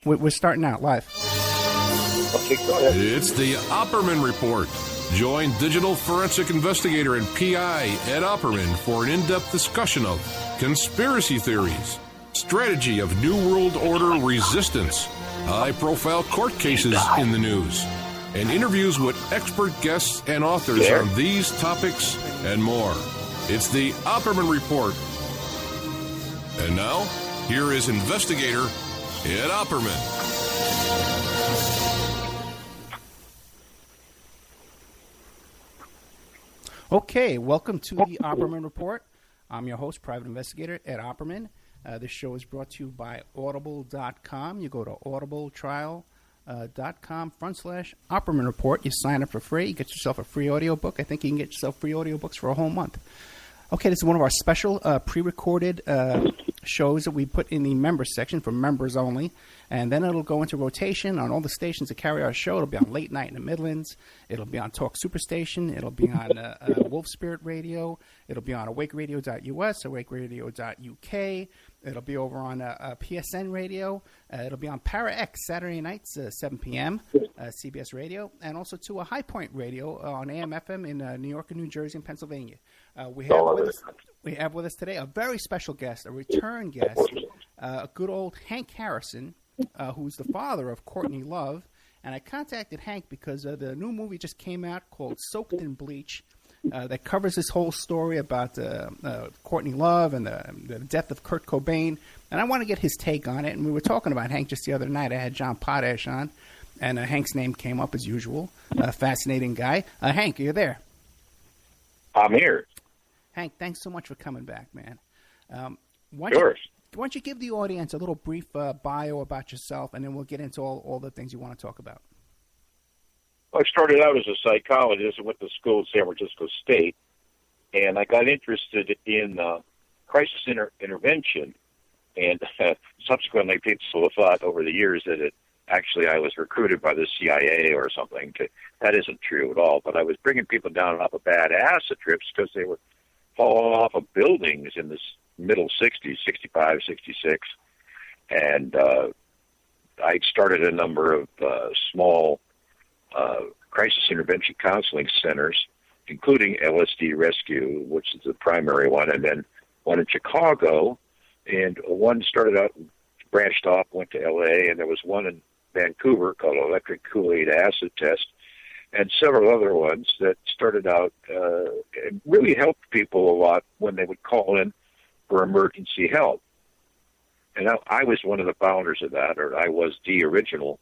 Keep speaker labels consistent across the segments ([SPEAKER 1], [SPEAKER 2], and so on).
[SPEAKER 1] We're starting out live.
[SPEAKER 2] Okay, go ahead.
[SPEAKER 3] It's the Opperman Report. Join digital forensic investigator and PI Ed Opperman for an in-depth discussion of conspiracy theories, strategy of New World Order resistance, high-profile court cases in the news, and interviews with expert guests and authors on these topics and more. It's the Opperman Report. And now, here is investigator Ed Opperman.
[SPEAKER 1] Okay, welcome to the Opperman Report. I'm your host, private investigator Ed Opperman. This show is brought to you by Audible.com. You go to audibletrial.com/Opperman Report. You sign up for free. You get yourself a free audiobook. I think you can get yourself free audiobooks for a whole month. Okay, this is one of our special pre-recorded shows that we put in the members section for members only. And then it'll go into rotation on all the stations that carry our show. It'll be on Late Night in the Midlands. It'll be on Talk Superstation. It'll be on Wolf Spirit Radio. It'll be on awakeradio.us, awakeradio.uk. It'll be over on PSN Radio. It'll be on Para X Saturday nights, 7 p.m., CBS Radio. And also to a High Point Radio on AM, FM in New York and New Jersey and Pennsylvania. We have with us today a very special guest, a return guest, a good old Hank Harrison, who's the father of Courtney Love. And I contacted Hank because the new movie just came out called Soaked in Bleach that covers this whole story about Courtney Love and the death of Kurt Cobain. And I want to get his take on it. And we were talking about Hank just the other night. I had John Potash on, and Hank's name came up as usual. Fascinating guy. Hank, are you there?
[SPEAKER 2] I'm here.
[SPEAKER 1] Hank, thanks so much for coming back, man. Why don't you give the audience a little brief bio about yourself, and then we'll get into all the things you want to talk about.
[SPEAKER 2] I started out as a psychologist and went to school at San Francisco State, and I got interested in crisis intervention, and subsequently people have thought over the years that I was recruited by the CIA or something. That isn't true at all, but I was bringing people down off of bad acid trips because they were falling off of buildings in the middle 60s, 65, 66. And I started a number of small crisis intervention counseling centers, including LSD Rescue, which is the primary one, and then one in Chicago. And one started out, branched off, went to L.A., and there was one in Vancouver called Electric Kool-Aid Acid Test, and several other ones that started out and really helped people a lot when they would call in for emergency help. And I was one of the founders of that, or I was the original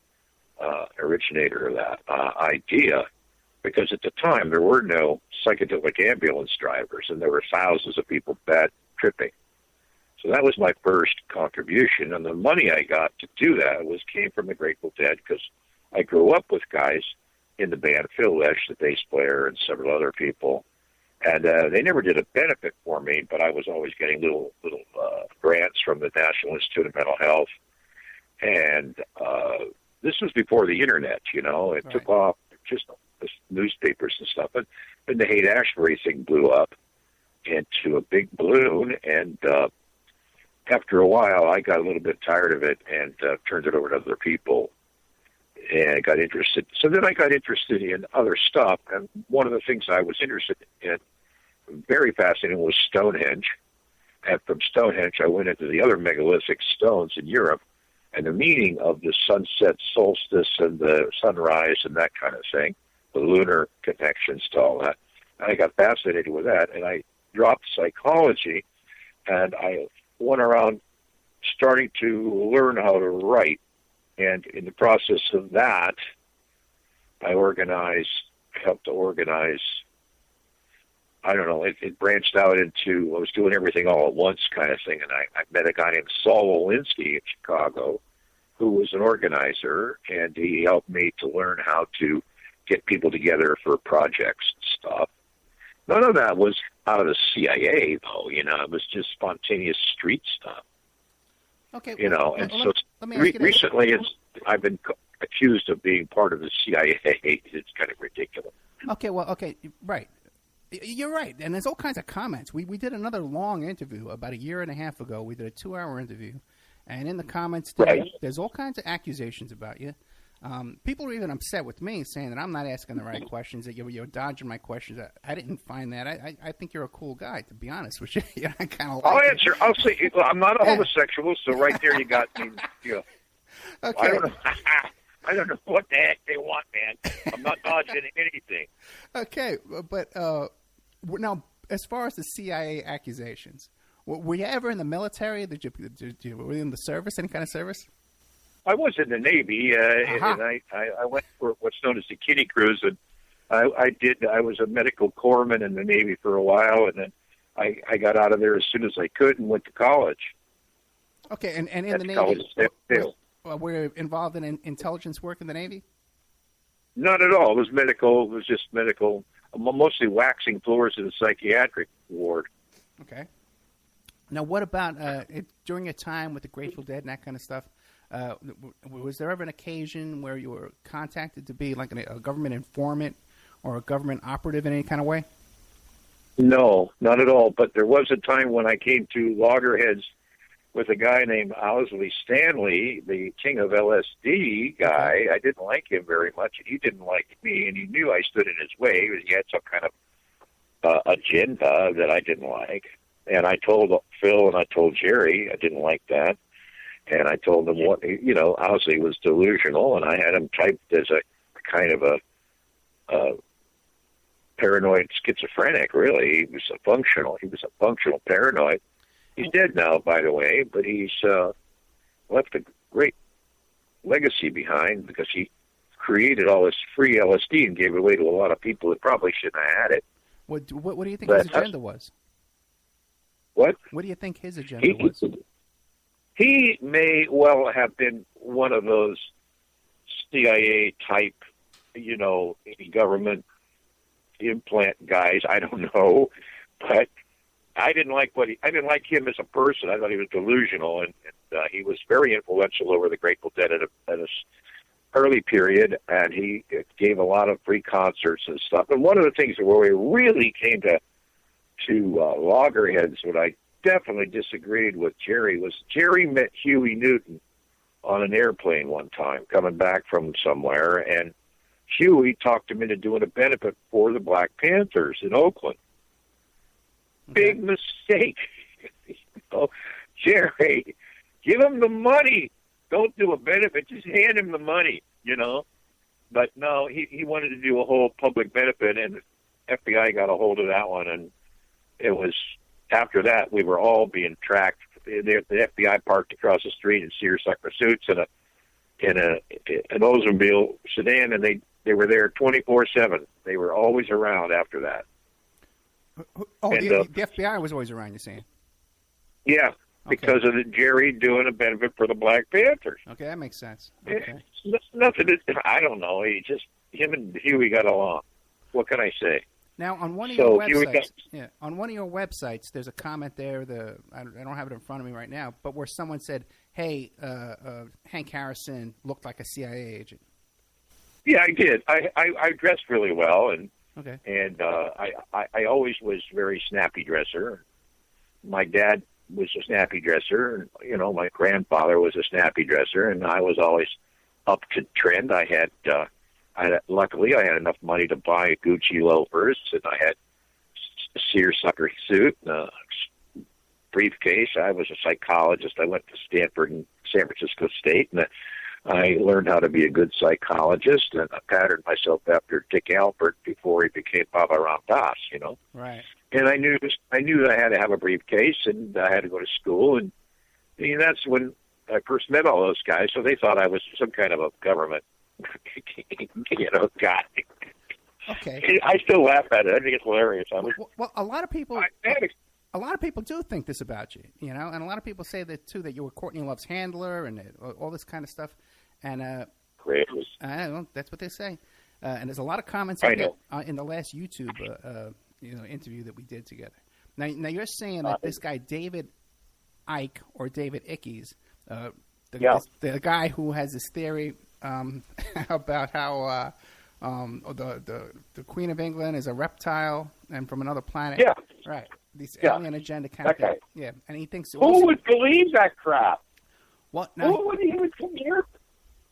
[SPEAKER 2] originator of that idea, because at the time there were no psychedelic ambulance drivers, and there were thousands of people bad tripping. So that was my first contribution, and the money I got to do that came from the Grateful Dead, because I grew up with guys in the band, Phil Lesh, the bass player, and several other people, and they never did a benefit for me, but I was always getting little grants from the National Institute of Mental Health, and this was before the internet, It right. Took off just the newspapers and stuff, and then the Haight-Ashbury thing blew up into a big balloon, and after a while, I got a little bit tired of it and turned it over to other people and got interested. So then I got interested in other stuff, and one of the things I was interested in, very fascinating, was Stonehenge. And from Stonehenge, I went into the other megalithic stones in Europe and the meaning of the sunset solstice and the sunrise and that kind of thing, the lunar connections to all that. And I got fascinated with that, and I dropped psychology, and I went around starting to learn how to write. And in the process of that, I helped to organize, it branched out into, I was doing everything all at once kind of thing. And I met a guy named Saul Walensky in Chicago, who was an organizer, and he helped me to learn how to get people together for projects and stuff. None of that was out of the CIA, though, it was just spontaneous street stuff.
[SPEAKER 1] Okay.
[SPEAKER 2] And so recently I've been accused of being part of the CIA. It's kind of ridiculous.
[SPEAKER 1] Okay, right. You're right, and there's all kinds of comments. We did another long interview about a year and a half ago. We did a 2-hour interview, And in the comments, there's all kinds of accusations about you. People are even upset with me, saying that I'm not asking the right questions, that you're dodging my questions. I didn't find that. I think you're a cool guy, to be honest with you. I kind of.
[SPEAKER 2] I'll answer. I'll say I'm not a homosexual, so right there you got me. Okay. I don't know what the heck they want, man. I'm not dodging anything.
[SPEAKER 1] Okay, but now, as far as the CIA accusations, were you ever in the military? Were you in the service, any kind of service?
[SPEAKER 2] I was in the Navy, and I went for what's known as the kiddie cruise, and I was a medical corpsman in the Navy for a while, and then I got out of there as soon as I could and went to college.
[SPEAKER 1] Okay, and in the Navy, were you involved in intelligence work in the Navy?
[SPEAKER 2] Not at all. It was medical. It was just medical, mostly waxing floors in a psychiatric ward.
[SPEAKER 1] Okay. Now, what about during your time with the Grateful Dead and that kind of stuff? Was there ever an occasion where you were contacted to be like a government informant or a government operative in any kind of way?
[SPEAKER 2] No, not at all. But there was a time when I came to Loggerheads with a guy named Owsley Stanley, the king of LSD guy. I didn't like him very much, and he didn't like me, and he knew I stood in his way. He had some kind of agenda that I didn't like. And I told Phil and I told Jerry I didn't like that. And I told them Owsley was delusional, and I had him typed as a kind of a paranoid schizophrenic, really. He was a functional paranoid. He's dead now, by the way, but he's left a great legacy behind because he created all this free LSD and gave it away to a lot of people that probably shouldn't have had it.
[SPEAKER 1] What do you think his agenda was?
[SPEAKER 2] What?
[SPEAKER 1] What do you think his agenda was?
[SPEAKER 2] He may well have been one of those CIA type, government implant guys. I don't know, but I didn't like him as a person. I thought he was delusional, and he was very influential over the Grateful Dead at a early period, and he gave a lot of free concerts and stuff. And one of the things where we really came to loggerheads, what I definitely disagreed with Jerry was Jerry met Huey Newton on an airplane one time coming back from somewhere, and Huey talked him into doing a benefit for the Black Panthers in Oakland. Okay. Big mistake. Jerry, give him the money. Don't do a benefit. Just hand him the money, But no, he wanted to do a whole public benefit, and the FBI got a hold of that one, and it was after that we were all being tracked. The FBI parked across the street in seersucker suits in an Oldsmobile sedan, and they were there 24/7. They were always around after that.
[SPEAKER 1] Oh, and, the FBI was always around, you're saying?
[SPEAKER 2] Yeah, because of Jerry doing a benefit for the Black Panthers.
[SPEAKER 1] Okay, that makes sense. Okay.
[SPEAKER 2] Nothing. I don't know. Him and Huey got along. What can I say?
[SPEAKER 1] Now, on one of your websites, there's a comment there. I don't have it in front of me right now, but where someone said, "Hey, Hank Harrison looked like a CIA agent."
[SPEAKER 2] Yeah, I did. I dressed really well, and
[SPEAKER 1] okay.
[SPEAKER 2] And I always was very snappy dresser. My dad was a snappy dresser. My grandfather was a snappy dresser, and I was always up to trend. Luckily, I had enough money to buy Gucci loafers, and I had a seersucker suit and a briefcase. I was a psychologist. I went to Stanford and San Francisco State, and I learned how to be a good psychologist, and I patterned myself after Dick Alpert before he became Baba Ram Das,
[SPEAKER 1] Right.
[SPEAKER 2] And I knew that I had to have a briefcase, and I had to go to school, and that's when I first met all those guys, so they thought I was some kind of a government guy.
[SPEAKER 1] Okay.
[SPEAKER 2] I still laugh at it. I think it's hilarious.
[SPEAKER 1] Well, a lot of people do think this about you, and a lot of people say that too, that you were Courtney Love's handler and all this kind of stuff. And
[SPEAKER 2] great.
[SPEAKER 1] I don't know, that's what they say. And there's a lot of comments in the last YouTube interview that we did together. Now you're saying that this guy David Icke or David Ickes, the guy who has this theory about how the Queen of England is a reptile and from another planet.
[SPEAKER 2] Yeah.
[SPEAKER 1] Right. These alien agenda kind of thing. Yeah. And he thinks...
[SPEAKER 2] Who would believe that crap?
[SPEAKER 1] Well, now,
[SPEAKER 2] who would even come here?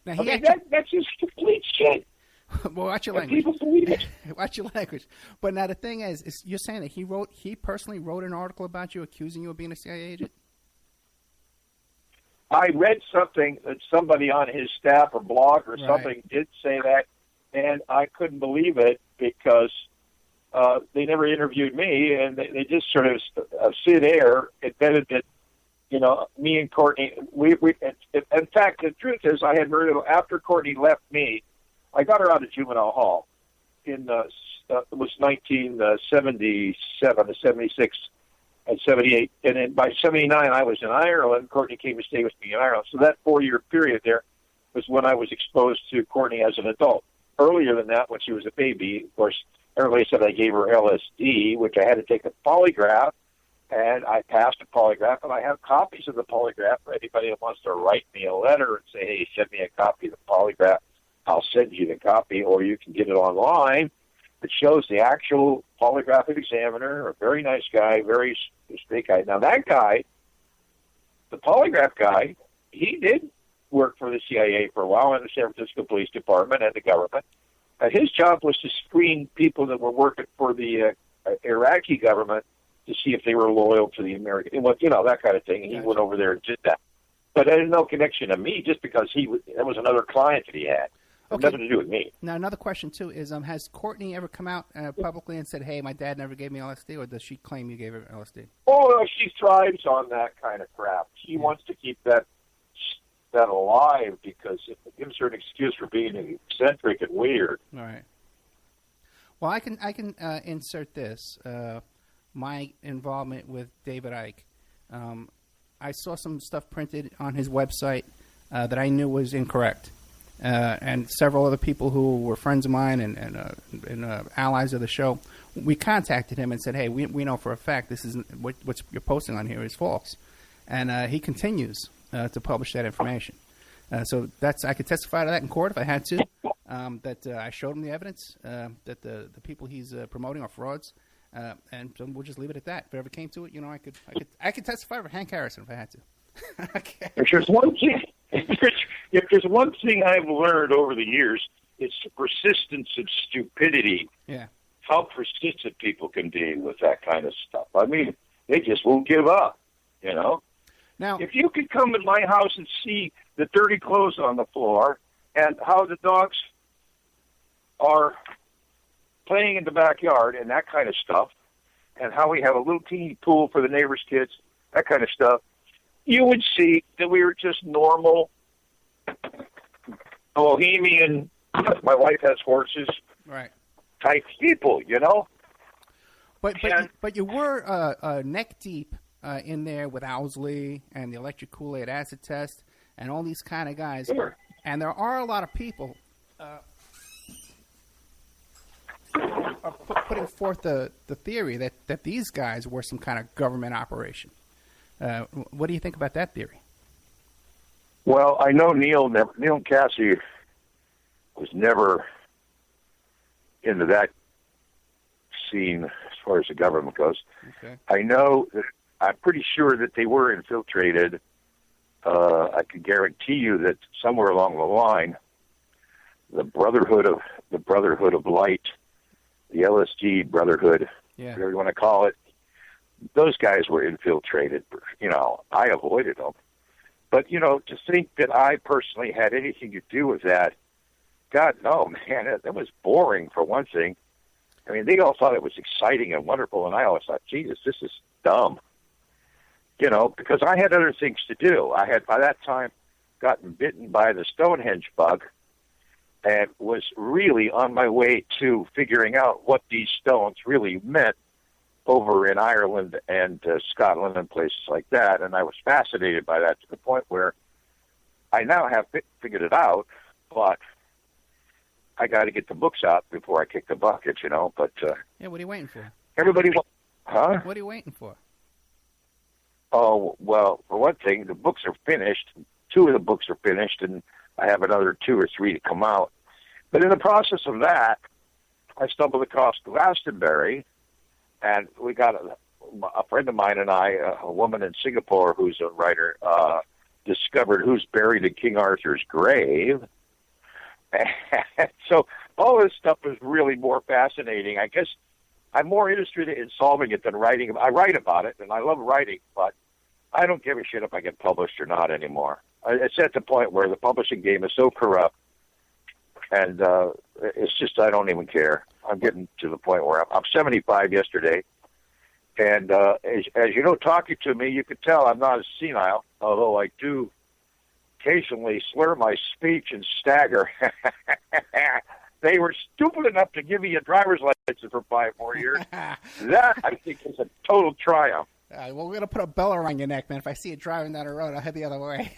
[SPEAKER 1] now
[SPEAKER 2] I
[SPEAKER 1] he
[SPEAKER 2] mean,
[SPEAKER 1] actually,
[SPEAKER 2] that's just complete shit.
[SPEAKER 1] well, watch your
[SPEAKER 2] And
[SPEAKER 1] language.
[SPEAKER 2] people believe it.
[SPEAKER 1] Watch your language. But now the thing is you're saying that he personally wrote an article about you, accusing you of being a CIA agent?
[SPEAKER 2] I read something that somebody on his staff or blog or
[SPEAKER 1] Right.
[SPEAKER 2] something did say that, and I couldn't believe it because they never interviewed me, and they just sort of thin air admitted that, me and Courtney, in fact, the truth is I had very little, after Courtney left me, I got her out of juvenile hall in, it was 1977 to 76 and 78, and then by 79 I was in Ireland. Courtney came to stay with me in Ireland. So that 4-year period there was when I was exposed to Courtney as an adult. Earlier than that, when she was a baby, of course, everybody said I gave her LSD, which I had to take a polygraph, and I passed a polygraph, and I have copies of the polygraph for anybody that wants to write me a letter and say, hey, send me a copy of the polygraph. I'll send you the copy, or you can get it online. It shows the actual polygraph examiner, a very nice guy, very straight guy. Now, that guy, the polygraph guy, he did work for the CIA for a while in the San Francisco Police Department and the government. His job was to screen people that were working for the Iraqi government to see if they were loyal to the American, that kind of thing. And he went over there and did that. But it had no connection to me just because that was another client that he had.
[SPEAKER 1] Okay.
[SPEAKER 2] Nothing to do with me.
[SPEAKER 1] Now, another question, too, is has Courtney ever come out publicly and said, hey, my dad never gave me LSD, or does she claim you gave her LSD?
[SPEAKER 2] Oh, she thrives on that kind of crap. She wants to keep that alive because it gives her an excuse for being eccentric and weird.
[SPEAKER 1] All right. Well, I can insert this. My involvement with David Icke. I saw some stuff printed on his website that I knew was incorrect. And several other people who were friends of mine and allies of the show, we contacted him and said, hey, we know for a fact this is what you're posting on here is false. And he continues to publish that information. So I could testify to that in court if I had to, that I showed him the evidence, that the people he's promoting are frauds. And so we'll just leave it at that. If it ever came to it, I could testify for Hank Harrison if I had to. Okay.
[SPEAKER 2] If there's one thing I've learned over the years, it's the persistence of stupidity.
[SPEAKER 1] Yeah.
[SPEAKER 2] How persistent people can be with that kind of stuff. I mean, they just won't give up, Now, if you could come in my house and see the dirty clothes on the floor and how the dogs are playing in the backyard and that kind of stuff, and how we have a little teeny pool for the neighbor's kids, that kind of stuff, you would see that we were just normal bohemian, my wife has horses,
[SPEAKER 1] right,
[SPEAKER 2] type people,
[SPEAKER 1] But you were neck deep in there with Owsley and the electric Kool-Aid acid test and all these kind of guys.
[SPEAKER 2] Sure.
[SPEAKER 1] And there are a lot of people putting forth the theory that these guys were some kind of government operation. What do you think about that theory?
[SPEAKER 2] Well, I know Neil Cassie was never into that scene as far as the government goes.
[SPEAKER 1] Okay.
[SPEAKER 2] I know that I'm pretty sure that they were infiltrated. I can guarantee you that somewhere along the line, the Brotherhood of Light, the LSD Brotherhood, whatever you want to call it, those guys were infiltrated. I avoided them. But, to think that I personally had anything to do with that, God, no, man, that was boring for one thing. I mean, they all thought it was exciting and wonderful, and I always thought, Jesus, this is dumb. Because I had other things to do. I had, by that time, gotten bitten by the Stonehenge bug and was really on my way to figuring out what these stones really meant over in Ireland and Scotland and places like that. And I was fascinated by that to the point where I now have figured it out, but I got to get the books out before I kick the bucket, But
[SPEAKER 1] yeah, what are you waiting for?
[SPEAKER 2] Everybody, huh?
[SPEAKER 1] What are you waiting for?
[SPEAKER 2] Oh, well, for one thing, the books are finished. 2 of the books are finished, and I have another 2 or 3 to come out. But in the process of that, I stumbled across Glastonbury, and we got a friend of mine and I, a woman in Singapore who's a writer, discovered who's buried in King Arthur's grave. So all this stuff is really more fascinating. I guess I'm more interested in solving it than writing. I write about it, and I love writing, but I don't give a shit if I get published or not anymore. It's at the point where the publishing game is so corrupt, and it's just I don't even care. I'm getting to the point where I'm 75 yesterday, and as you know, talking to me, you could tell I'm not as senile, although I do occasionally slur my speech and stagger. They were stupid enough to give me a driver's license for 5 more years. That, I think, is a total triumph.
[SPEAKER 1] Well, we're going to put a bell around your neck, man. If I see you driving down the road, I'll head the other way.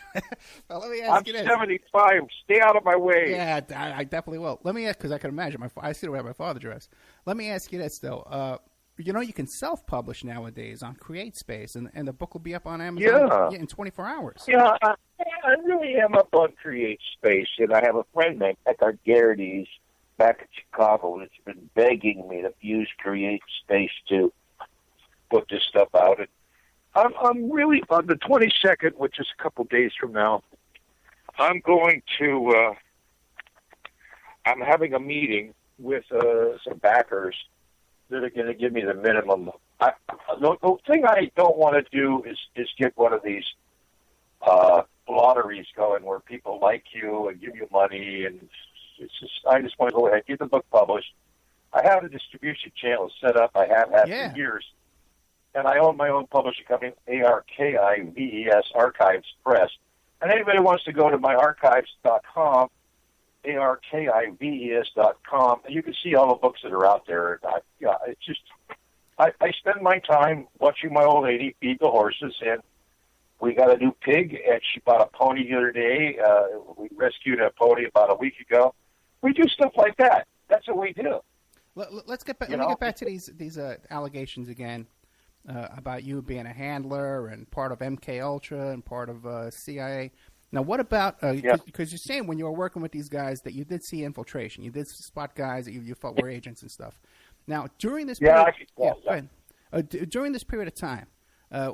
[SPEAKER 1] But let me ask you this.
[SPEAKER 2] I'm 75. Stay out of my way.
[SPEAKER 1] Yeah, I definitely will. Let me ask, because I can imagine. I see where my father drives. Let me ask you this, though. You know, you can self-publish nowadays on CreateSpace, and the book will be up on Amazon in 24 hours.
[SPEAKER 2] Yeah, I really am up on CreateSpace, and I have a friend named Eckhart Gerdes back in Chicago that's been begging me to use CreateSpace to put this stuff out. And I'm really, on the 22nd, which is a couple days from now, I'm going to, I'm having a meeting with some backers that are going to give me the minimum. The thing I don't want to do is get one of these lotteries going where people like you and give you money, and it's just, I just want to go ahead, get the book published. I have a distribution channel set up. I have had for years. And I own my own publishing company, ARKIVES, Archives Press. And anybody wants to go to my archives.com, ARKIVES.com, and you can see all the books that are out there. It's just, I spend my time watching my old lady feed the horses, and we got a new pig, and she bought a pony the other day. We rescued a pony about a week ago. We do stuff like that. That's what we do.
[SPEAKER 1] Let's get back. Let me get back to these allegations again. About you being a handler and part of MK Ultra and part of CIA. Now, what about because you're saying when you were working with these guys that you did see infiltration, you did spot guys that you felt were agents and stuff. Now, during this during this period of time,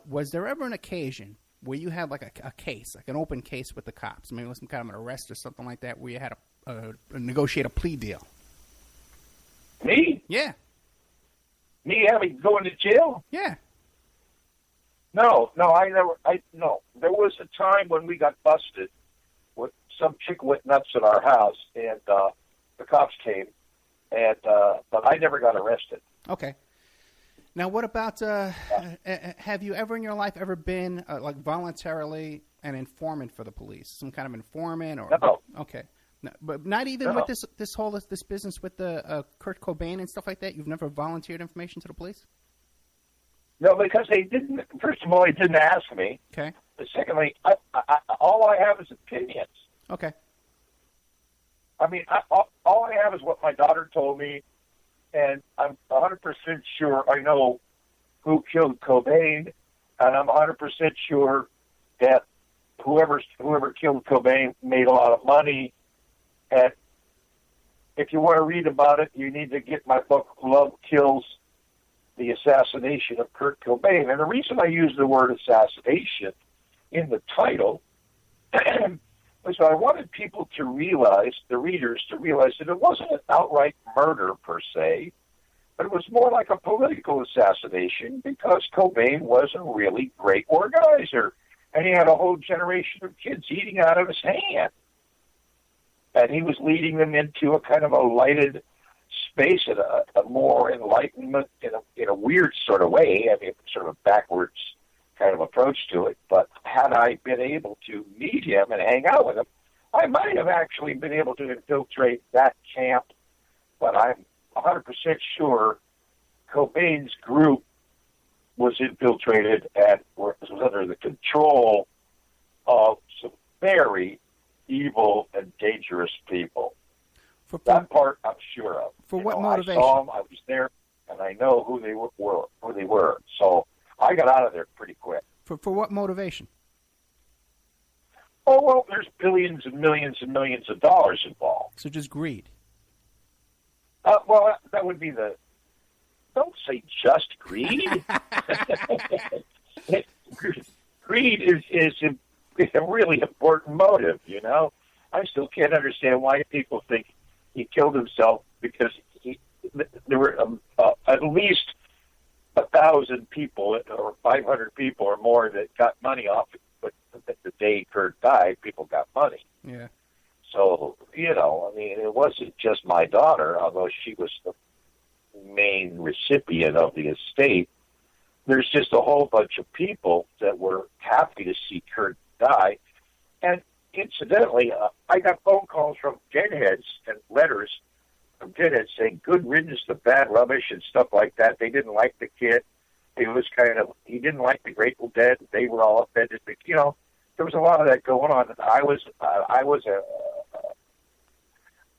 [SPEAKER 1] was there ever an occasion where you had like a case, like an open case with the cops, maybe some kind of an arrest or something like that, where you had to negotiate a plea deal?
[SPEAKER 2] Me?
[SPEAKER 1] Yeah.
[SPEAKER 2] Me having going to jail?
[SPEAKER 1] Yeah.
[SPEAKER 2] No, no. There was a time when we got busted with some chick went nuts at our house, and the cops came, and but I never got arrested.
[SPEAKER 1] Okay. Now, what about? Have you ever in your life been like voluntarily an informant for the police? Some kind of informant, or
[SPEAKER 2] no? Okay.
[SPEAKER 1] No, but not even with this business with the Kurt Cobain and stuff like that. You've never volunteered information to the police?
[SPEAKER 2] No, because they didn't. First of all, they didn't ask me.
[SPEAKER 1] Okay.
[SPEAKER 2] But secondly, all I have is opinions.
[SPEAKER 1] Okay.
[SPEAKER 2] I mean, all I have is what my daughter told me, and I'm 100% sure I know who killed Cobain, and I'm 100% sure that whoever killed Cobain made a lot of money. And if you want to read about it, you need to get my book, Love Kills: The Assassination of Kurt Cobain. And the reason I use the word assassination in the title was I wanted people to realize, the readers to realize, that it wasn't an outright murder per se, but it was more like a political assassination because Cobain was a really great organizer. And he had a whole generation of kids eating out of his hand. And he was leading them into a kind of a lighted space, and a more enlightenment in a weird sort of way. I mean, sort of a backwards kind of approach to it. But had I been able to meet him and hang out with him, I might have actually been able to infiltrate that camp. But I'm 100% sure Cobain's group was infiltrated and was under the control of some very evil and dangerous people. That part I'm sure of.
[SPEAKER 1] For what motivation?
[SPEAKER 2] I saw them, I was there, and I know who they were. So I got out of there pretty quick.
[SPEAKER 1] For what motivation?
[SPEAKER 2] Oh, well, there's billions and millions and millions of dollars involved.
[SPEAKER 1] So just greed?
[SPEAKER 2] Well, that would be the... Don't say just greed. Greed is a really important motive, you know? I still can't understand why people think he killed himself, because there were at least 1,000 people or 500 people or more that got money off it. But the day Kurt died, people got money.
[SPEAKER 1] Yeah.
[SPEAKER 2] So, you know, I mean, it wasn't just my daughter, although she was the main recipient of the estate. There's just a whole bunch of people that were happy to see Kurt die. And incidentally, I got phone calls from deadheads and letters from deadheads saying good riddance to bad rubbish and stuff like that. They didn't like the kid. It was he didn't like the Grateful Dead. They were all offended. But, you know, there was a lot of that going on. I was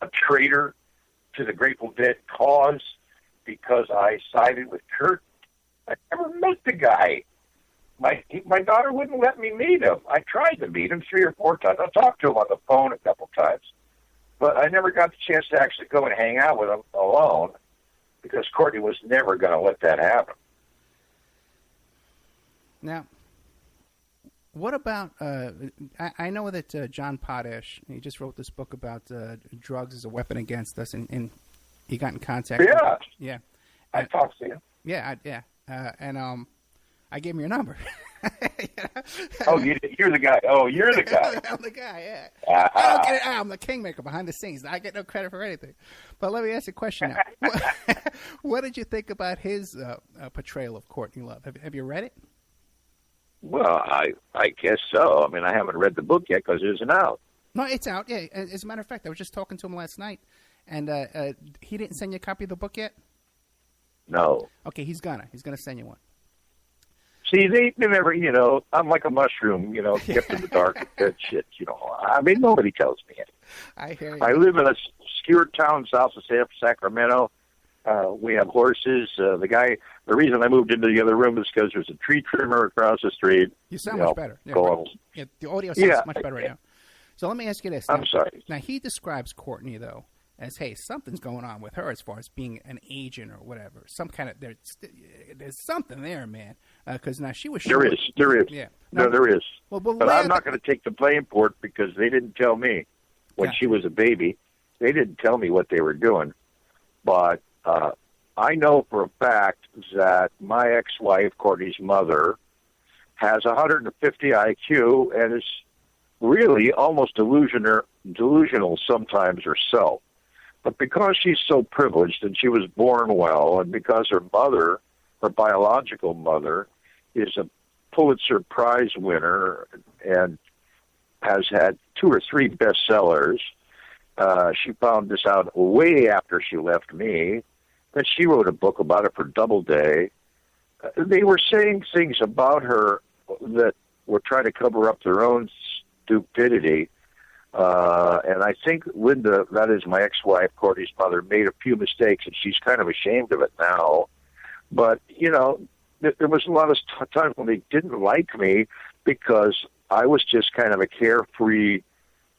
[SPEAKER 2] a traitor to the Grateful Dead cause because I sided with Kurt. I never met the guy. My daughter wouldn't let me meet him. I tried to meet him 3 or 4 times. I talked to him on the phone a couple times, but I never got the chance to actually go and hang out with him alone because Courtney was never going to let that happen.
[SPEAKER 1] Now, what about, I know that John Potash, he just wrote this book about drugs as a weapon against us, and he got in contact.
[SPEAKER 2] Yeah.
[SPEAKER 1] Yeah.
[SPEAKER 2] I talked to him.
[SPEAKER 1] Yeah, and I gave him your number.
[SPEAKER 2] Oh, you're the guy. Oh, you're the guy.
[SPEAKER 1] I'm the guy, yeah. I don't get it. I'm the kingmaker behind the scenes. I get no credit for anything. But let me ask you a question now. What did you think about his portrayal of Courtney Love? Have you read it?
[SPEAKER 2] Well, I guess so. I mean, I haven't read the book yet because it isn't out.
[SPEAKER 1] No, it's out. Yeah. As a matter of fact, I was just talking to him last night, and he didn't send you a copy of the book yet?
[SPEAKER 2] No.
[SPEAKER 1] Okay, he's gonna send you one.
[SPEAKER 2] See, they never, you know, I'm like a mushroom, you know, kept in the dark and that shit, you know. I mean, nobody tells me anything.
[SPEAKER 1] I hear you.
[SPEAKER 2] I live in a obscure town south of Sacramento. We have horses. The reason I moved into the other room is because there's a tree trimmer across the street.
[SPEAKER 1] You sound much better. Yeah, yeah, the audio sounds much better right now. So let me ask you this.
[SPEAKER 2] I'm sorry.
[SPEAKER 1] Now, he describes Courtney, though, as, hey, something's going on with her as far as being an agent or whatever. Some kind of, there's something there, man. Because now she was sure.
[SPEAKER 2] There is.
[SPEAKER 1] Yeah.
[SPEAKER 2] No, there is.
[SPEAKER 1] Well,
[SPEAKER 2] but I'm not going to take the blame for it because they didn't tell me when she was a baby. They didn't tell me what they were doing. But I know for a fact that my ex-wife, Courtney's mother, has 150 IQ and is really almost delusional sometimes herself. But because she's so privileged and she was born well, and because her mother, her biological mother, is a Pulitzer Prize winner and has had 2 or 3 bestsellers, she found this out way after she left me, that she wrote a book about it for Doubleday. They were saying things about her that were trying to cover up their own stupidity. And I think Linda, that is my ex-wife, Courtney's mother, made a few mistakes, and she's kind of ashamed of it now. But, you know, there was a lot of times when they didn't like me because I was just kind of a carefree,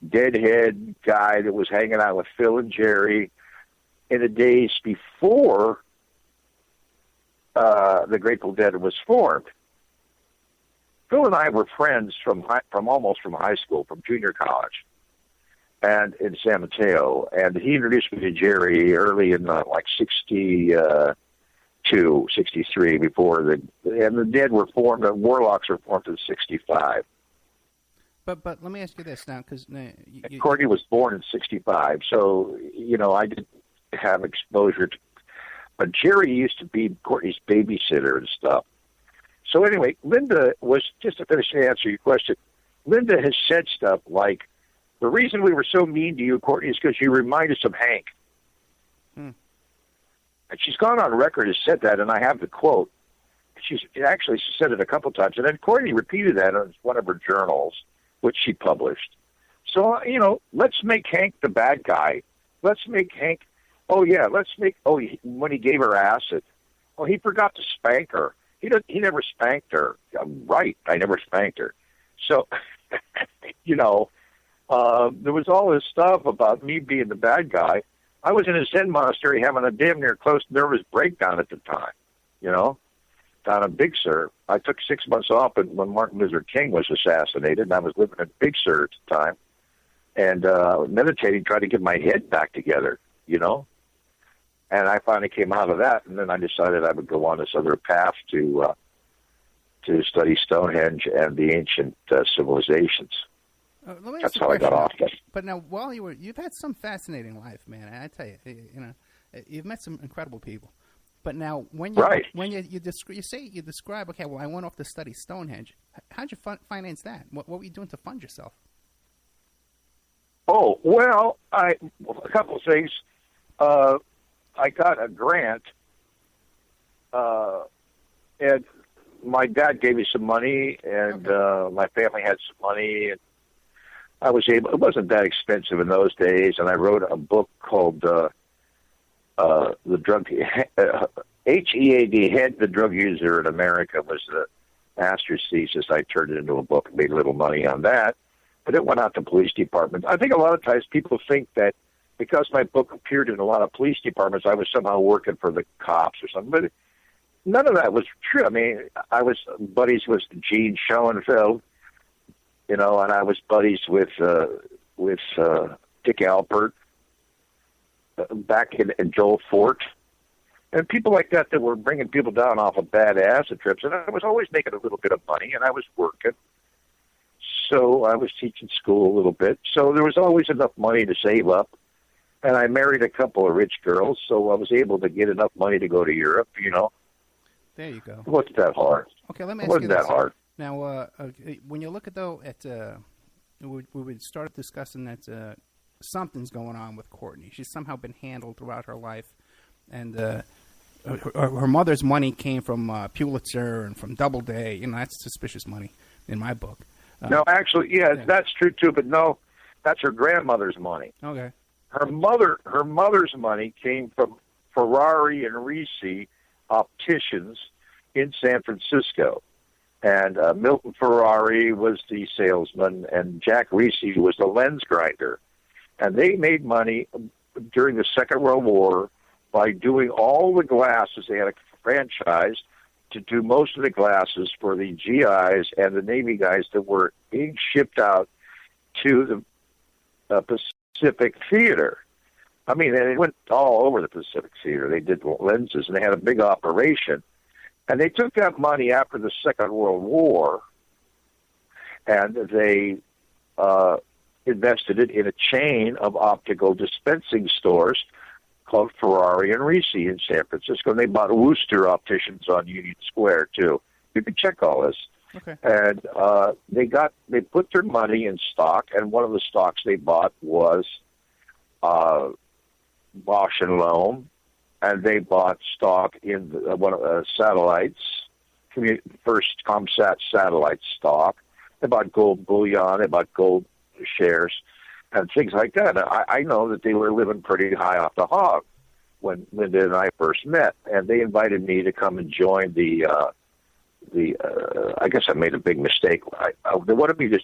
[SPEAKER 2] deadhead guy that was hanging out with Phil and Jerry in the days before the Grateful Dead was formed. Phil and I were friends from high school, from junior college, and in San Mateo. And he introduced me to Jerry early in like 62, 63, before the Dead were formed. The Warlocks were formed in 65.
[SPEAKER 1] But let me ask you this now, because
[SPEAKER 2] Courtney was born in 65, so you know I didn't have exposure to. But Jerry used to be Courtney's babysitter and stuff. So anyway, Linda was, just to finish the answer to your question, Linda has said stuff like, the reason we were so mean to you, Courtney, is because you remind us of Hank. And she's gone on record and said that, and I have the quote. She said it a couple times, and then Courtney repeated that in one of her journals, which she published. So, you know, let's make Hank the bad guy. Let's make Hank, when he gave her acid, he forgot to spank her. He never spanked her. I'm right, I never spanked her. So, you know, there was all this stuff about me being the bad guy. I was in a Zen monastery having a damn near close nervous breakdown at the time, you know. down in Big Sur. I took 6 months off when Martin Luther King was assassinated, and I was living in Big Sur at the time, and meditating, trying to get my head back together, you know. And I finally came out of that, and then I decided I would go on this other path to study Stonehenge and the ancient civilizations. That's how I got off it.
[SPEAKER 1] But now, while you've had some fascinating life, man. I tell you, you've met some incredible people. But now, when you describe, okay, well, I went off to study Stonehenge. How'd you finance that? What were you doing to fund yourself?
[SPEAKER 2] Oh, well, a couple of things. I got a grant, and my dad gave me some money, and my family had some money, and I was able. It wasn't that expensive in those days, and I wrote a book called "The Drug HEAD, Head the Drug User in America" was the master's thesis. I turned it into a book, made a little money on that, but it went out to police departments. I think a lot of times people think that because my book appeared in a lot of police departments, I was somehow working for the cops or something, but none of that was true. I mean, I was buddies with Gene Schoenfeld, you know, and I was buddies with Dick Alpert, back in Joel Fort, and people like that were bringing people down off of bad acid trips. And I was always making a little bit of money, and I was working. So I was teaching school a little bit. So there was always enough money to save up. And I married a couple of rich girls, so I was able to get enough money to go to Europe, you know.
[SPEAKER 1] There you go.
[SPEAKER 2] It wasn't that hard.
[SPEAKER 1] Okay, let me ask you this.
[SPEAKER 2] It wasn't that hard.
[SPEAKER 1] Now, when you look at, we would start discussing that something's going on with Courtney. She's somehow been handled throughout her life, and her mother's money came from Pulitzer and from Doubleday. You know, that's suspicious money in my book.
[SPEAKER 2] No, actually, that's true too. But no, that's her grandmother's money.
[SPEAKER 1] Okay.
[SPEAKER 2] Her mother's money came from Ferrari and Ricci opticians in San Francisco. And Milton Ferrari was the salesman, and Jack Ricci was the lens grinder. And they made money during the Second World War by doing all the glasses. They had a franchise to do most of the glasses for the GIs and the Navy guys that were being shipped out to the Pacific Theater. I mean, they went all over the Pacific Theater. They did lenses, and they had a big operation. And they took that money after the Second World War, and they invested it in a chain of optical dispensing stores called Ferrari and Ricci in San Francisco. And they bought Wooster Opticians on Union Square, too. You can check all this.
[SPEAKER 1] Okay.
[SPEAKER 2] And they put their money in stock, and one of the stocks they bought was Bosch and Lohm, and they bought stock in one of satellites, first ComSat satellite stock. They bought gold bullion, they bought gold shares, and things like that. I know that they were living pretty high off the hog when Linda and I first met, and they invited me to come and join the I guess I made a big mistake. They wanted me to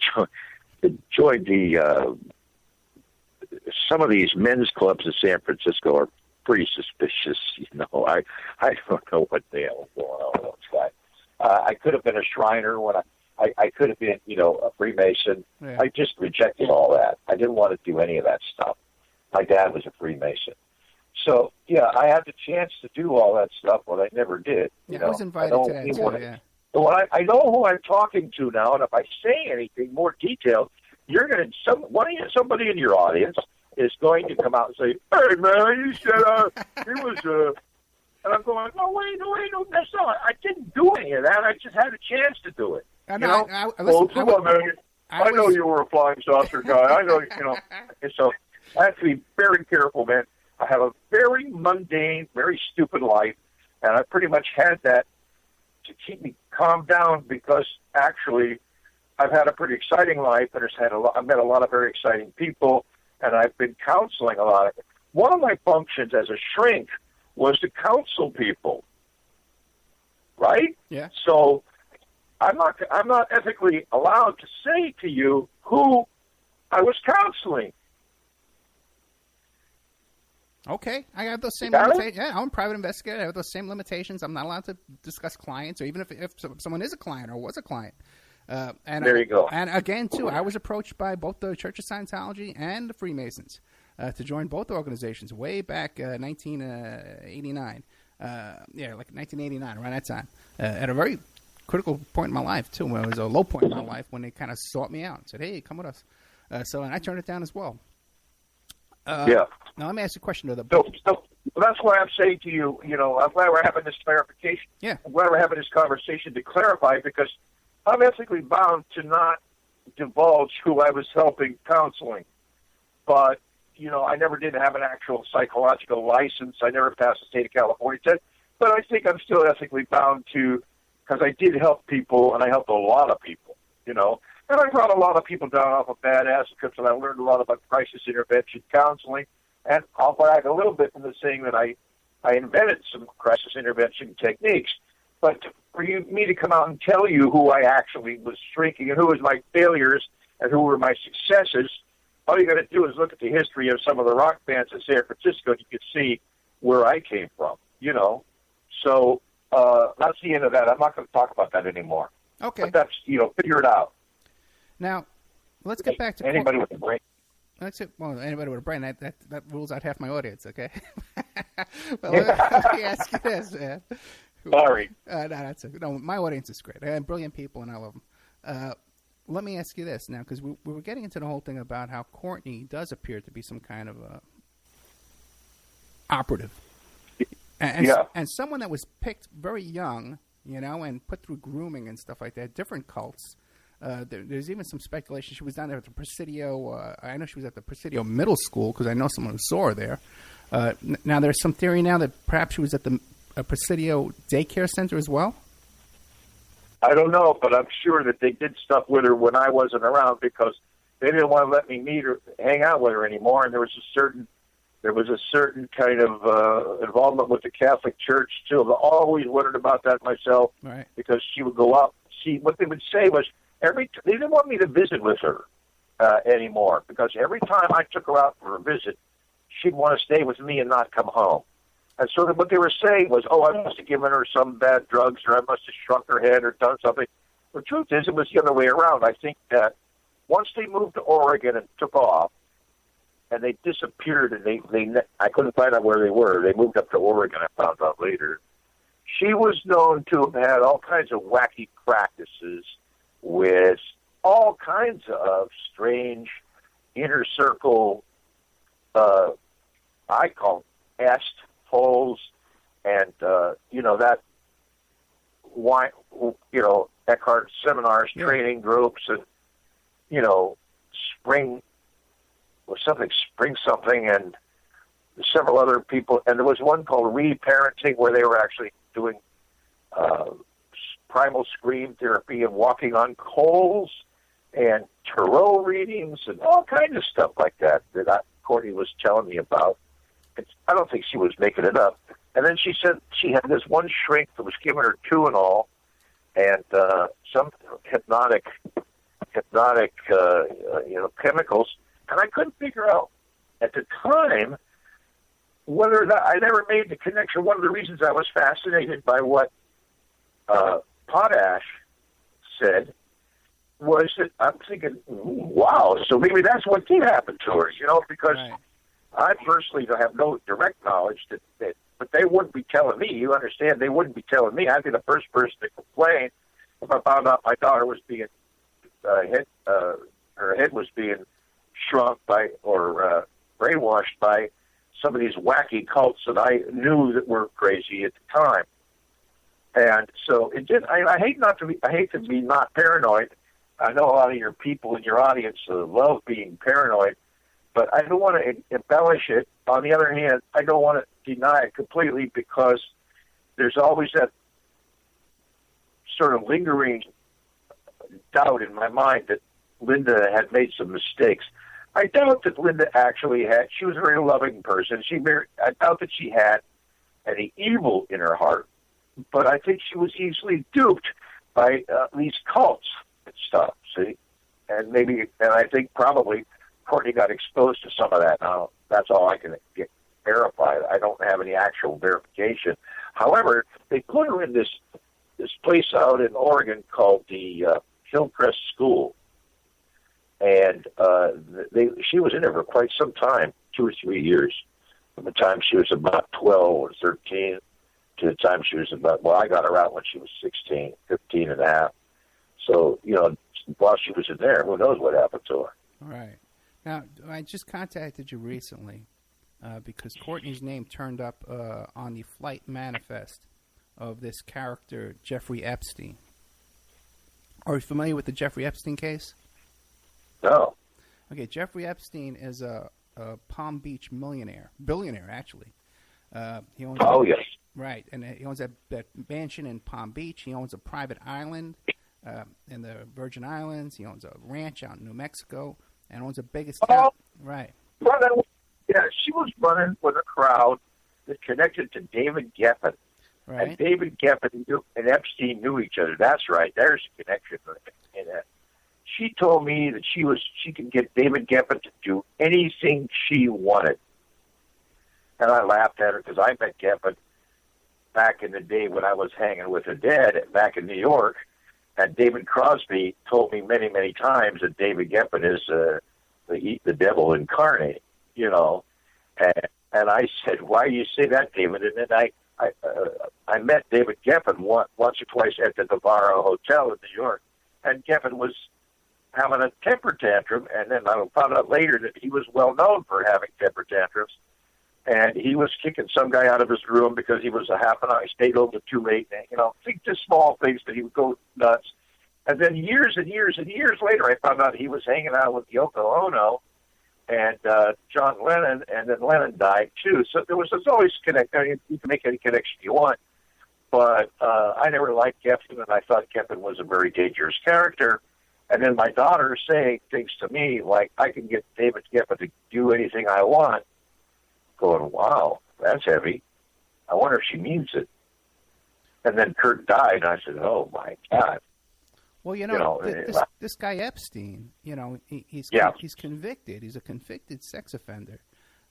[SPEAKER 2] join the some of these men's clubs in San Francisco are pretty suspicious. You know, I don't know what the hell is going on with those guys. I could have been a Shriner when I could have been, you know, a Freemason. Yeah. I just rejected all that. I didn't want to do any of that stuff. My dad was a Freemason. So, yeah, I had the chance to do all that stuff, but I never did.
[SPEAKER 1] Yeah, I was invited to that, too, yeah.
[SPEAKER 2] So I know who I'm talking to now, and if I say anything more detailed, you're going to somebody in your audience is going to come out and say, "Hey man, you said it was and I'm going, no wait, that's not. I didn't do any of that. I just had a chance to do it. I know you were a flying saucer guy. I know, you know. And so I have to be very careful, man. I have a very mundane, very stupid life, and I pretty much had that to keep me calmed down because actually I've had a pretty exciting life, and I've met a lot of very exciting people, and I've been counseling a lot. One of my functions as a shrink was to counsel people, right?
[SPEAKER 1] Yeah.
[SPEAKER 2] So I'm not ethically allowed to say to you who I was counseling.
[SPEAKER 1] Okay, I have those same
[SPEAKER 2] Got it?
[SPEAKER 1] limitations. Yeah, I'm a private investigator. I have those same limitations. I'm not allowed to discuss clients, or even if someone is a client or was a client. And
[SPEAKER 2] There you go.
[SPEAKER 1] And again, too, I was approached by both the Church of Scientology and the Freemasons to join both organizations way back 1989. Like 1989, around that time, at a very critical point in my life, too, when it was a low point in my life when they kind of sought me out and said, hey, come with us. And I turned it down as well.
[SPEAKER 2] Yeah.
[SPEAKER 1] Now, let me ask you a question.
[SPEAKER 2] So that's why I'm saying to you, I'm glad we're having this clarification.
[SPEAKER 1] Yeah.
[SPEAKER 2] I'm glad we're having this conversation to clarify, because I'm ethically bound to not divulge who I was helping counseling. But, I never did have an actual psychological license. I never passed the state of California test. But I think I'm still ethically bound to, because I did help people, and I helped a lot of people, And I brought a lot of people down off of bad acid trips, and I learned a lot about crisis intervention counseling. And I'll brag a little bit from the saying that I invented some crisis intervention techniques. But for me to come out and tell you who I actually was shrinking and who was my failures and who were my successes, all you got to do is look at the history of some of the rock bands in San Francisco, and you can see where I came from, So that's the end of that. I'm not going to talk about that anymore.
[SPEAKER 1] Okay.
[SPEAKER 2] But that's, figure it out.
[SPEAKER 1] Now, let's get back to
[SPEAKER 2] anybody with a brain.
[SPEAKER 1] That's it. Well, anybody with a brain, that rules out half my audience, okay? Well, let me ask you this, man.
[SPEAKER 2] Sorry.
[SPEAKER 1] No, that's it. No, my audience is great. I have brilliant people, and I love them. Let me ask you this now, because we were getting into the whole thing about how Courtney does appear to be some kind of operative. And someone that was picked very young, and put through grooming and stuff like that, different cults. There's even some speculation she was down there at the Presidio. I know she was at the Presidio Middle School because I know someone who saw her there. Now, there's some theory now that perhaps she was at the Presidio Daycare Center as well.
[SPEAKER 2] I don't know, but I'm sure that they did stuff with her when I wasn't around because they didn't want to let me meet her, hang out with her anymore. And there was a certain kind of involvement with the Catholic Church too. I always wondered about that myself,
[SPEAKER 1] right?
[SPEAKER 2] Because she would go out. What they would say was they didn't want me to visit with her anymore because every time I took her out for a visit, she'd want to stay with me and not come home. And so what they were saying was, I must have given her some bad drugs, or I must have shrunk her head or done something. The truth is, it was the other way around. I think that once they moved to Oregon and took off, and they disappeared, and I couldn't find out where they were. They moved up to Oregon, I found out later. She was known to have had all kinds of wacky practices with all kinds of strange inner circle, I call est holes, and that Eckhart seminars, training groups, and spring something, and several other people, and there was one called Reparenting where they were actually doing primal scream therapy and walking on coals and tarot readings and all kinds of stuff like that Courtney was telling me about. I don't think she was making it up. And then she said she had this one shrink that was giving her Tuinol and some hypnotic chemicals, and I couldn't figure out at the time whether that I never made the connection. One of the reasons I was fascinated by what Potash said was that I'm thinking, wow, so maybe that's what did happen to her, because
[SPEAKER 1] right.
[SPEAKER 2] I personally have no direct knowledge that, but they wouldn't be telling me. You understand? They wouldn't be telling me. I'd be the first person to complain if I found out my daughter was being her head was being shrunk by or brainwashed by some of these wacky cults that I knew that were crazy at the time. And so it did. I hate to be not paranoid. I know a lot of your people in your audience love being paranoid, but I don't want to embellish it. On the other hand, I don't want to deny it completely because there's always that sort of lingering doubt in my mind that Linda had made some mistakes. I doubt that Linda actually had. She was a very loving person. I doubt that she had any evil in her heart, but I think she was easily duped by these cults and stuff. See, and I think probably Courtney got exposed to some of that. Now that's all I can verify it. I don't have any actual verification. However, they put her in this place out in Oregon called the Hillcrest School, and she was in there for quite some time, 2 or 3 years, from the time she was about 12 or 13 to the time she was about, well, I got her out when she was 16, 15 and a half. So, while she was in there, who knows what happened to her.
[SPEAKER 1] Right. Now, I just contacted you recently because Courtney's name turned up on the flight manifest of this character, Jeffrey Epstein. Are you familiar with the Jeffrey Epstein case?
[SPEAKER 2] No.
[SPEAKER 1] Okay, Jeffrey Epstein is a Palm Beach billionaire actually. He owns
[SPEAKER 2] yes.
[SPEAKER 1] Right, and he owns that mansion in Palm Beach. He owns a private island in the Virgin Islands. He owns a ranch out in New Mexico and owns the biggest town. Right.
[SPEAKER 2] Yeah, she was running with a crowd that connected to David Geffen.
[SPEAKER 1] Right.
[SPEAKER 2] And David Geffen and Epstein knew each other. That's right. There's a connection in that. She told me that she could get David Geffen to do anything she wanted. And I laughed at her because I met Geffen back in the day when I was hanging with her dad back in New York. And David Crosby told me many, many times that David Geffen is the devil incarnate, And I said, why do you say that, David? And then I met David Geffen once or twice at the Navarro Hotel in New York. And Geffen was having a temper tantrum. And then I found out later that he was well known for having temper tantrums. And he was kicking some guy out of his room because he was a half an hour. He stayed over too late. And, just small things that he would go nuts. And then years and years and years later, I found out he was hanging out with Yoko Ono and John Lennon, and then Lennon died too. So there's always connect. I mean, you can make any connection you want. But I never liked Geffen, and I thought Geffen was a very dangerous character. And then my daughter saying things to me like, I can get David Geffen to do anything I want. Going, wow, that's heavy. I wonder if she means it. And then Kurt died, and I said, oh, my God.
[SPEAKER 1] Well, this guy Epstein, he's convicted. He's a convicted sex offender.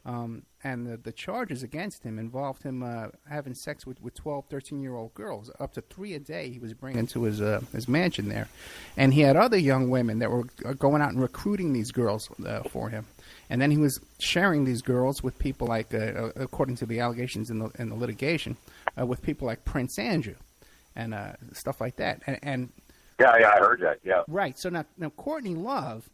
[SPEAKER 1] And the charges against him involved him having sex with 12, 13-year-old girls, up to 3 a day he was bringing to his mansion there. And he had other young women that were going out and recruiting these girls for him. And then he was sharing these girls with people like, according to the allegations in the litigation, with people like Prince Andrew and stuff like that. And
[SPEAKER 2] yeah, I heard that, yeah.
[SPEAKER 1] Right. So now Courtney Love,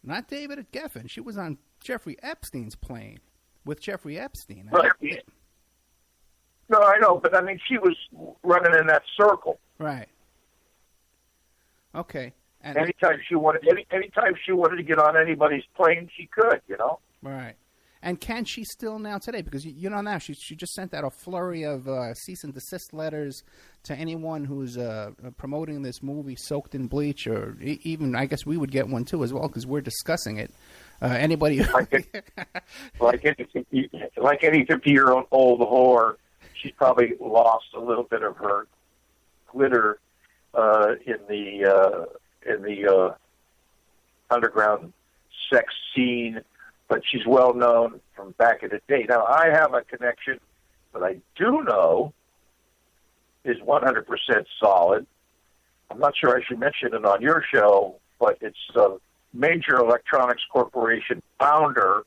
[SPEAKER 1] not David Geffen, she was on Jeffrey Epstein's plane with Jeffrey Epstein.
[SPEAKER 2] Right. No, I know, but I mean, she was running in that circle.
[SPEAKER 1] Right. Okay. And
[SPEAKER 2] anytime she wanted to get on anybody's plane, she could,
[SPEAKER 1] Right. And can she still now today? Because now she just sent out a flurry of cease and desist letters to anyone who's promoting this movie Soaked in Bleach, or even I guess we would get one too as well because we're discussing it. Anybody
[SPEAKER 2] like any 50-year-old whore, she's probably lost a little bit of her glitter in the underground sex scene. But she's well known from back in the day. Now, I have a connection that I do know is 100% solid. I'm not sure I should mention it on your show, but it's a major electronics corporation founder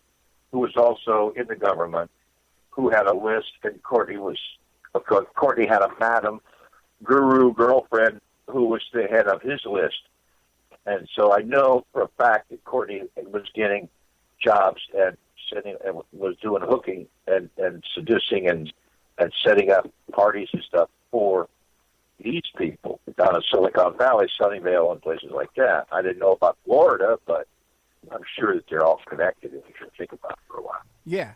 [SPEAKER 2] who was also in the government, who had a list, and Courtney had a Madam Guru girlfriend who was the head of his list. And so I know for a fact that Courtney was getting jobs and was doing hooking and seducing and setting up parties and stuff for these people down in Silicon Valley, Sunnyvale, and places like that. I didn't know about Florida, but I'm sure that they're all connected if you should think about it for a while.
[SPEAKER 1] Yeah,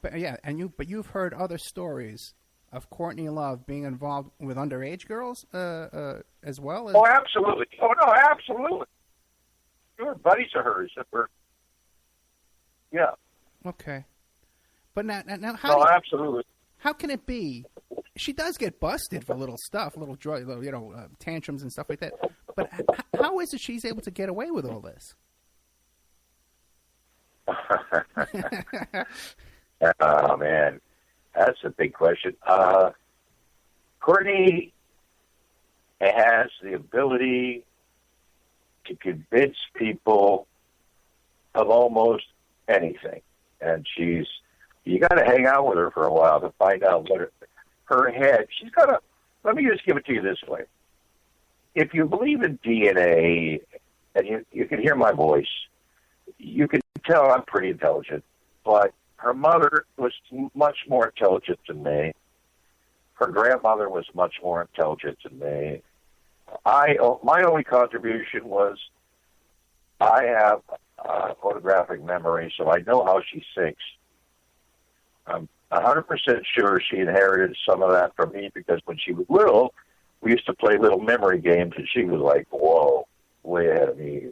[SPEAKER 1] but you've heard other stories of Courtney Love being involved with underage girls as well.
[SPEAKER 2] Oh, absolutely. Oh no, absolutely. Sure, buddies of hers that were. Yeah.
[SPEAKER 1] Okay. But now
[SPEAKER 2] absolutely.
[SPEAKER 1] How can it be? She does get busted for little stuff, little drug, tantrums and stuff like that. But how is it she's able to get away with all this?
[SPEAKER 4] Oh, man, that's a big question. Courtney has the ability to convince people of almost anything. And you got to hang out with her for a while to find out what her head, let me just give it to you this way. If you believe in DNA, and you can hear my voice, you can tell I'm pretty intelligent, but her mother was much more intelligent than me. Her grandmother was much more intelligent than me. My only contribution was I have photographic memory, so I know how she thinks. I'm 100% sure she inherited some of that from me because when she was little, we used to play little memory games, and she was like, whoa, way ahead of me.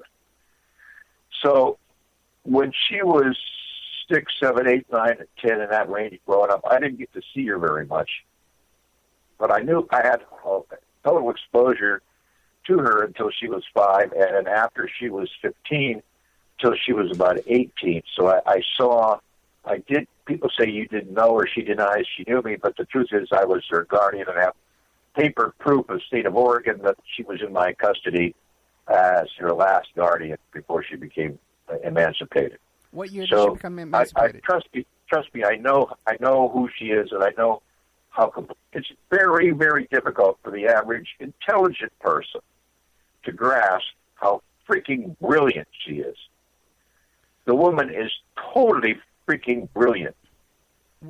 [SPEAKER 4] So when she was 6, 7, 8, 9, and 10 in that range growing up, I didn't get to see her very much. But I knew I had total exposure to her until she was 5, and then after she was 15, till she was about 18. So I did, people say you didn't know her, she denies she knew me, but the truth is I was her guardian and have paper proof of the state of Oregon that she was in my custody as her last guardian before she became emancipated.
[SPEAKER 1] What year did she become emancipated?
[SPEAKER 4] Trust me, I know who she is, and I know how it's very, very difficult for the average intelligent person to grasp how freaking brilliant she is. The woman is totally freaking brilliant.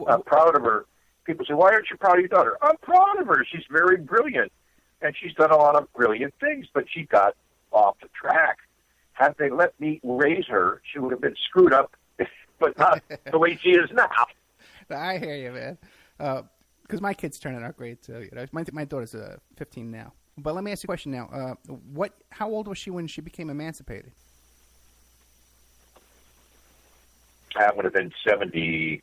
[SPEAKER 4] I'm proud of her. People say, why aren't you proud of your daughter? I'm proud of her. She's very brilliant, and she's done a lot of brilliant things, but she got off the track. Had they let me raise her, she would have been screwed up, but not the way she is now.
[SPEAKER 1] I hear you, man. Because my kid's turning out great, too. My daughter's 15 now. But let me ask you a question now. How old was she when she became emancipated?
[SPEAKER 4] I would have been 78,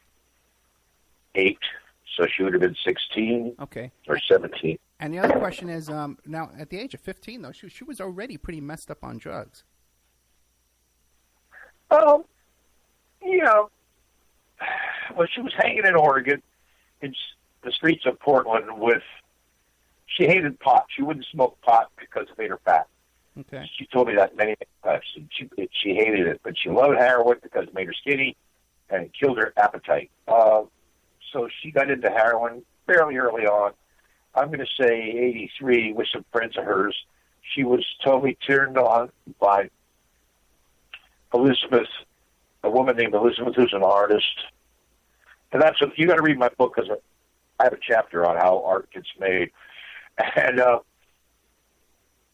[SPEAKER 4] so she would have been 16 or 17.
[SPEAKER 1] And the other question is, now, at the age of 15, though, she was already pretty messed up on drugs.
[SPEAKER 4] Well, she was hanging in Oregon, in the streets of Portland she hated pot. She wouldn't smoke pot because it made her fat.
[SPEAKER 1] Okay.
[SPEAKER 4] She told me that many times. She hated it, but she loved heroin because it made her skinny and it killed her appetite. So she got into heroin fairly early on. I'm going to say 83 with some friends of hers. She was totally turned on by Elizabeth, a woman named Elizabeth who's an artist. And you got to read my book because I have a chapter on how art gets made. And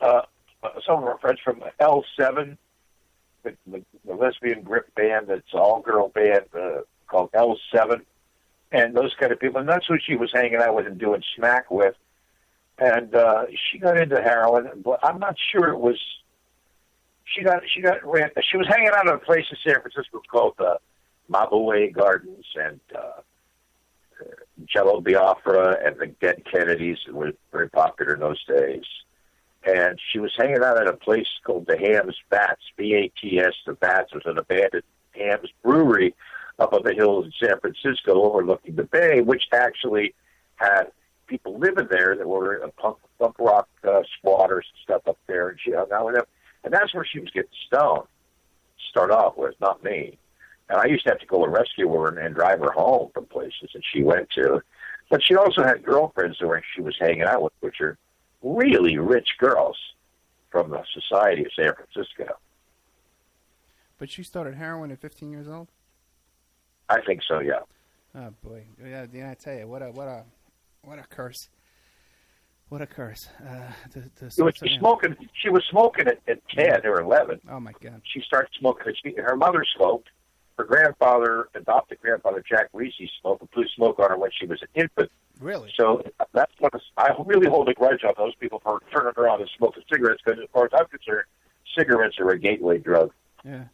[SPEAKER 4] some of our friends from L7, the lesbian grip band, that's an all-girl band called L7, and those kind of people. And that's who she was hanging out with and doing smack with. And she got into heroin, but I'm not sure it was. She was hanging out at a place in San Francisco called the Mabuhay Gardens, and Jello Biafra and the Dead Kennedys were very popular in those days. And she was hanging out at a place called the Hams Bats, B-A-T-S. The Bats was an abandoned Hams brewery up on the hills in San Francisco overlooking the bay, which actually had people living there that were punk rock squatters and stuff up there. And she hung out with them. And that's where she was getting stoned to start off with, not me. And I used to have to go and rescue her and drive her home from places that she went to. But she also had girlfriends who she was hanging out with, which are really rich girls from the society of San Francisco.
[SPEAKER 1] But she started heroin at 15 years old?
[SPEAKER 4] I think so, yeah.
[SPEAKER 1] Oh, boy. Yeah, I tell you, what a curse. What a curse.
[SPEAKER 4] She was smoking at 10 or 11.
[SPEAKER 1] Oh, my God.
[SPEAKER 4] She started smoking. Her mother smoked. Her grandfather, adopted grandfather, Jack Reese, smoked a blue smoke on her when she was an infant.
[SPEAKER 1] Really?
[SPEAKER 4] So that's what I really hold a grudge on those people for turning her on and smoking cigarettes because, as far as I'm concerned, cigarettes are a gateway drug.
[SPEAKER 1] Yeah.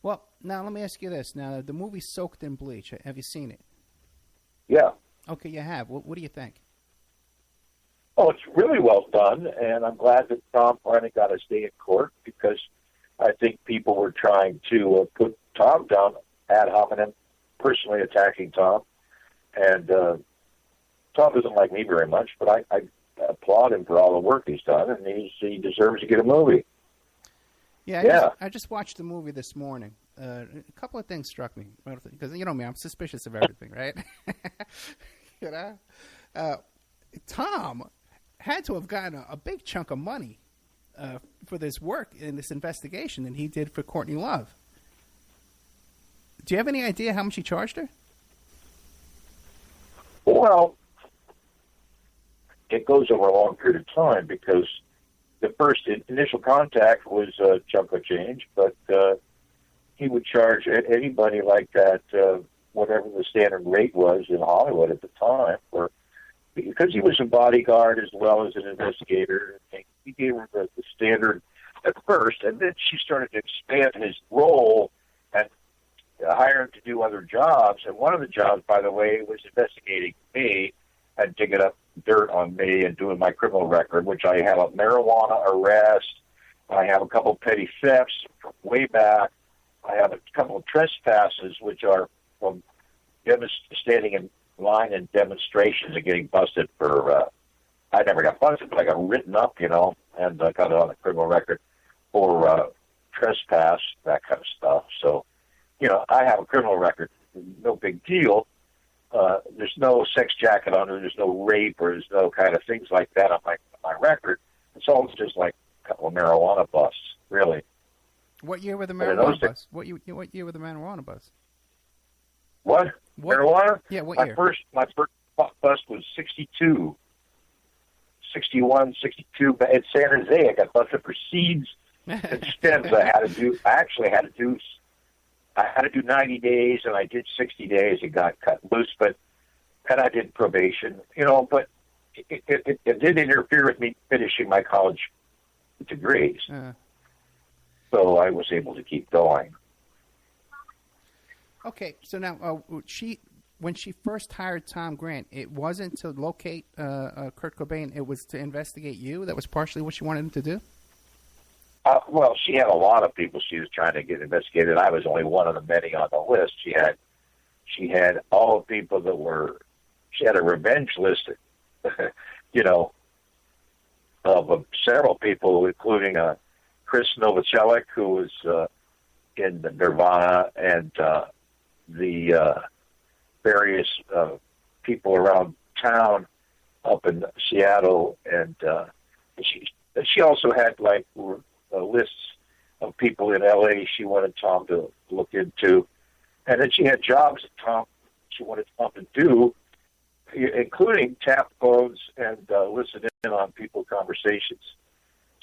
[SPEAKER 1] Well, now let me ask you this. Now, the movie Soaked in Bleach, have you seen it?
[SPEAKER 4] Yeah.
[SPEAKER 1] Okay, you have. What do you think?
[SPEAKER 4] Oh, it's really well done, and I'm glad that Tom finally got his day in court because I think people were trying to put Tom down ad hominem personally attacking Tom. And Tom doesn't like me very much, but I applaud him for all the work he's done, and he deserves to get a movie.
[SPEAKER 1] Yeah, I just watched the movie this morning. A couple of things struck me, because you know me, I'm suspicious of everything, right? You know, Tom had to have gotten a big chunk of money for this work in this investigation than he did for Courtney Love. Do you have any idea how much he charged her?
[SPEAKER 4] Well, it goes over a long period of time because the first initial contact was a chunk of change, but he would charge anybody like that whatever the standard rate was in Hollywood at the time, because he was a bodyguard as well as an investigator. He gave her the standard at first, and then she started to expand his role and hire him to do other jobs. And one of the jobs, by the way, was investigating me and digging up dirt on me and doing my criminal record, which I have a marijuana arrest. I have a couple of petty thefts from way back. I have a couple of trespasses, which are from standing in line in demonstrations and getting busted for, I never got busted, but I got written up, you know, and I got it on the criminal record for trespass, that kind of stuff. So, you know, I have a criminal record, no big deal. There's no sex jacket on it, there's no rape, or there's no kind of things like that on my record. It's all just like a couple of marijuana busts, really.
[SPEAKER 1] What year were the marijuana busts? What year were the marijuana busts?
[SPEAKER 4] What? Marijuana?
[SPEAKER 1] Yeah, what year?
[SPEAKER 4] My first bust was 62. 61, 62. In San Jose, I got busted for seeds and stems. I actually had to do 90 days, and I did 60 days. It got cut loose, and I did probation, you know, but it did interfere with me finishing my college degrees. So I was able to keep going.
[SPEAKER 1] Okay, so now when she first hired Tom Grant, it wasn't to locate Kurt Cobain, it was to investigate you? That was partially what she wanted him to do?
[SPEAKER 4] Well, she had a lot of people she was trying to get investigated. I was only one of the many on the list. She had all the people that were. She had a revenge list, you know, of several people, including Chris Novoselic, who was in Nirvana, and the various people around town up in Seattle, and she also had like lists of people in L.A. she wanted Tom to look into, and then she had jobs that she wanted Tom to do, including tap phones and listen in on people's conversations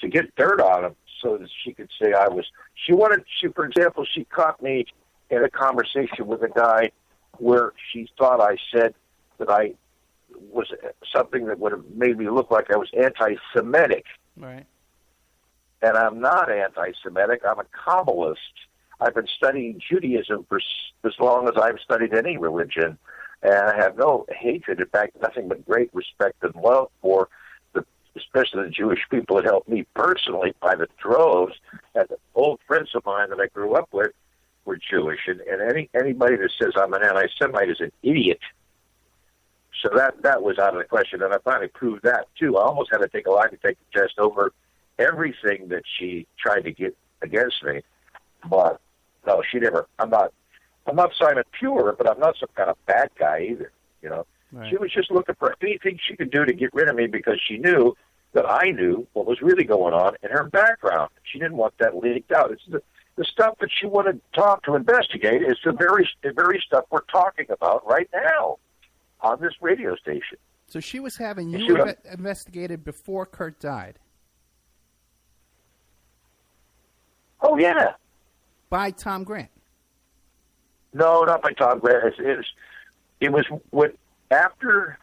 [SPEAKER 4] to get dirt on them so that she could say I was. For example, she caught me in a conversation with a guy where she thought I said that I was something that would have made me look like I was anti-Semitic.
[SPEAKER 1] Right.
[SPEAKER 4] And I'm not anti-Semitic. I'm a Kabbalist. I've been studying Judaism for as long as I've studied any religion, and I have no hatred. In fact, nothing but great respect and love for especially the Jewish people that helped me personally by the droves. And the old friends of mine that I grew up with were Jewish, and anybody that says I'm an anti-Semite is an idiot. So that was out of the question, and I finally proved that too. I almost had to take a lie detector test over everything that she tried to get against me, but no, she never. I'm not Simon Pure, but I'm not some kind of bad guy either. You know, right. She was just looking for anything she could do to get rid of me because she knew that I knew what was really going on in her background. She didn't want that leaked out. It's the stuff that she wanted Tom to investigate is the very stuff we're talking about right now on this radio station.
[SPEAKER 1] So she was having you investigated before Kurt died.
[SPEAKER 4] Oh, yeah.
[SPEAKER 1] By Tom Grant?
[SPEAKER 4] No, not by Tom Grant. It was after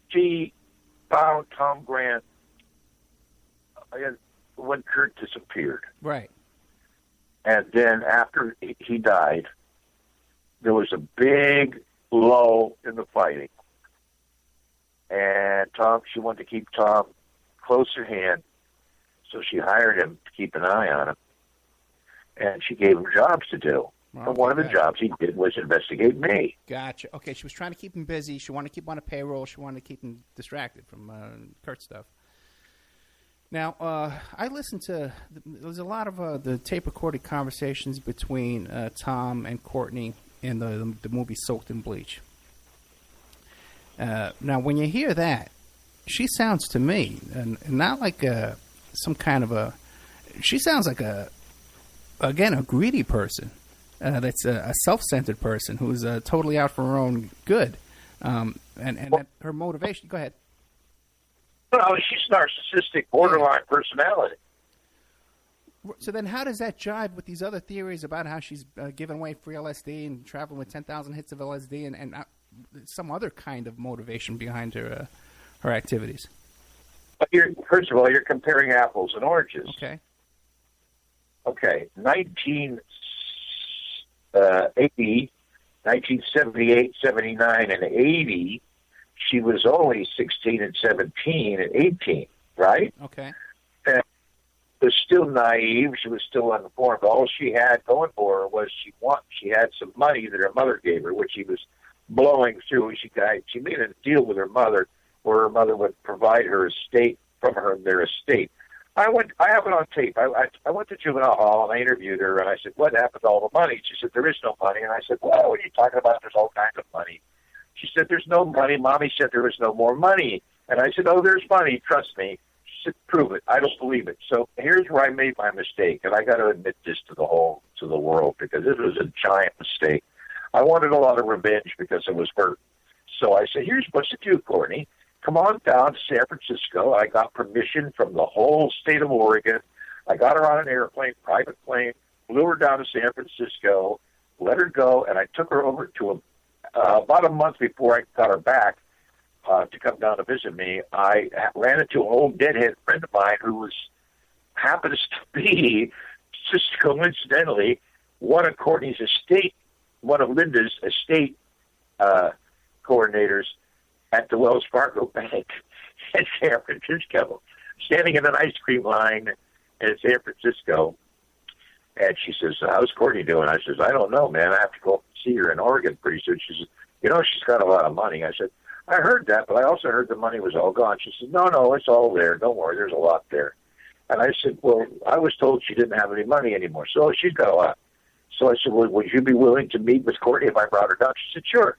[SPEAKER 4] she found Tom Grant when Kurt disappeared.
[SPEAKER 1] Right.
[SPEAKER 4] And then after he died, there was a big lull in the fighting. And she wanted to keep Tom close at hand, so she hired him to keep an eye on him. And she gave him jobs to do. And one of the jobs he did was investigate me.
[SPEAKER 1] Gotcha. Okay, she was trying to keep him busy. She wanted to keep him on a payroll. She wanted to keep him distracted from Kurt's stuff. Now, I listened to there's a lot of the tape-recorded conversations between Tom and Courtney in the movie Soaked in Bleach. Now, when you hear that, she sounds to me, and not like some kind of a... She sounds like a greedy person. That's a self-centered person who's totally out for her own good. And that her motivation... Go ahead.
[SPEAKER 4] Well, she's narcissistic, borderline personality.
[SPEAKER 1] So then how does that jive with these other theories about how she's giving away free LSD and traveling with 10,000 hits of LSD and some other kind of motivation behind her activities?
[SPEAKER 4] First of all, you're comparing apples and oranges.
[SPEAKER 1] Okay.
[SPEAKER 4] 1978, 79, and 80, she was only 16 and 17 and 18, right?
[SPEAKER 1] Okay.
[SPEAKER 4] And was still naive. She was still uninformed. All she had going for her was she had some money that her mother gave her, which she was blowing through. She made a deal with her mother where her mother would provide her estate from their estate. I have it on tape. I went to juvenile hall and I interviewed her and I said, "What happened to all the money?" She said, "There is no money." And I said, "Well, what are you talking about? There's all kinds of money." She said, "There's no money. Mommy said there was no more money." And I said, "Oh, there's money. Trust me." She said, "Prove it." I don't believe it. So here's where I made my mistake, and I got to admit this to the world because this was a giant mistake. I wanted a lot of revenge because I was hurt. So I said, "Here's what to do, Courtney. Come on down to San Francisco." I got permission from the whole state of Oregon. I got her on an airplane, private plane, flew her down to San Francisco, let her go, and I took her over to about a month before I got her back to come down to visit me. I ran into an old deadhead friend of mine who happens to be, just coincidentally, one of Linda's estate coordinators at the Wells Fargo Bank in San Francisco, standing in an ice cream line in San Francisco. And she says, "How's Courtney doing?" I says, "I don't know, man. I have to go up and see her in Oregon pretty soon." She says, "She's got a lot of money." I said, "I heard that, but I also heard the money was all gone." She said, No, it's all there. Don't worry, there's a lot there." And I said, "Well, I was told she didn't have any money anymore." "So she's got a lot." So I said, "Well, would you be willing to meet with Courtney if I brought her down?" She said, "Sure."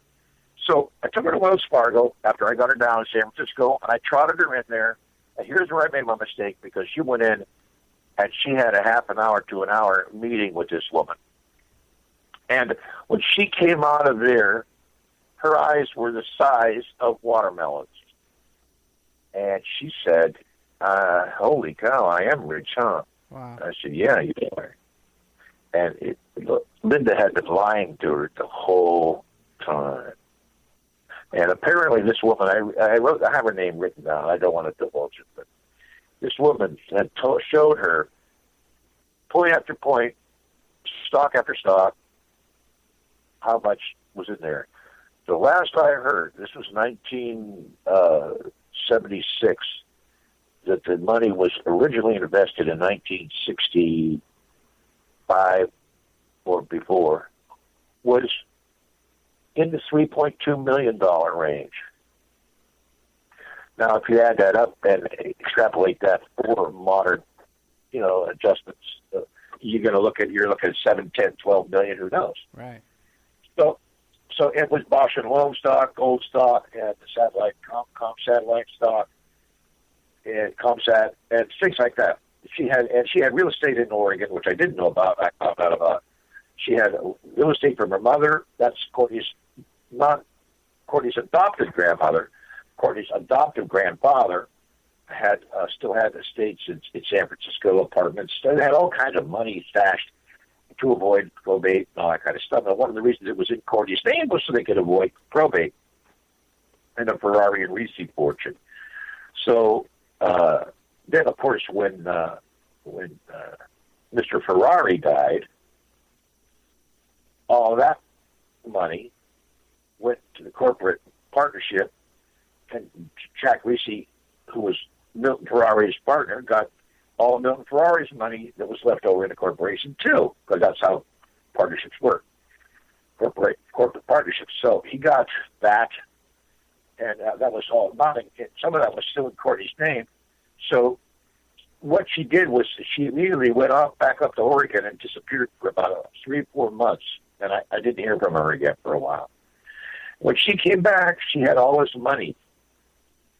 [SPEAKER 4] So I took her to Wells Fargo after I got her down in San Francisco, and I trotted her in there. And here's where I made my mistake, because she went in, and she had a half an hour to an hour meeting with this woman. And when she came out of there, her eyes were the size of watermelons. And she said, "Holy cow, I am rich, huh?"
[SPEAKER 1] Wow.
[SPEAKER 4] I said, "Yeah, you are." And Linda had been lying to her the whole time. And apparently this woman, I have her name written down. I don't want to divulge it, but this woman had showed her point after point, stock after stock, how much was in there. The last I heard, this was 1976, that the money was originally invested in 1965 or before, was in the $3.2 million range. Now, if you add that up and extrapolate that for modern, adjustments, you're looking at 7, 10, 12 million, who knows?
[SPEAKER 1] Right.
[SPEAKER 4] So it was Bosch and Lone stock, gold stock, and the satellite, com satellite stock, and ComSat, and things like that. She had real estate in Oregon, which I didn't know about. I found out about. She had real estate from her mother. That's Courtney's adopted grandmother. Courtney's adoptive grandfather still had estates in San Francisco, apartments. They had all kinds of money stashed to avoid probate and all that kind of stuff. And one of the reasons it was in Courtney's name was so they could avoid probate and a Ferrari and Risi fortune. So then, of course, when Mr. Ferrari died, all that money went to the corporate partnership, and Jack Risi, who was Milton Ferrari's partner, got all Milton Ferrari's money that was left over in the corporation too, because that's how partnerships work, corporate partnerships. So he got that, and that was all about it. Some of that was still in Courtney's name. So what she did was she immediately went back up to Oregon and disappeared for about 3 or 4 months, and I didn't hear from her again for a while. When she came back, she had all this money.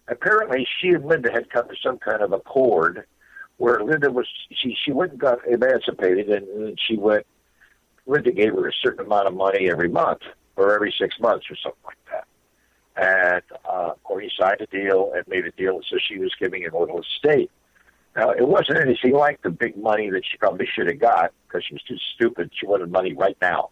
[SPEAKER 4] Apparently, she and Linda had come to some kind of accord where Linda was, she went and got emancipated, and Linda gave her a certain amount of money every month, or every 6 months, or something like that. And Courtney signed a deal and made a deal, so she was giving a little estate. Now, it wasn't anything like the big money that she probably should have got, because she was too stupid. She wanted money right now.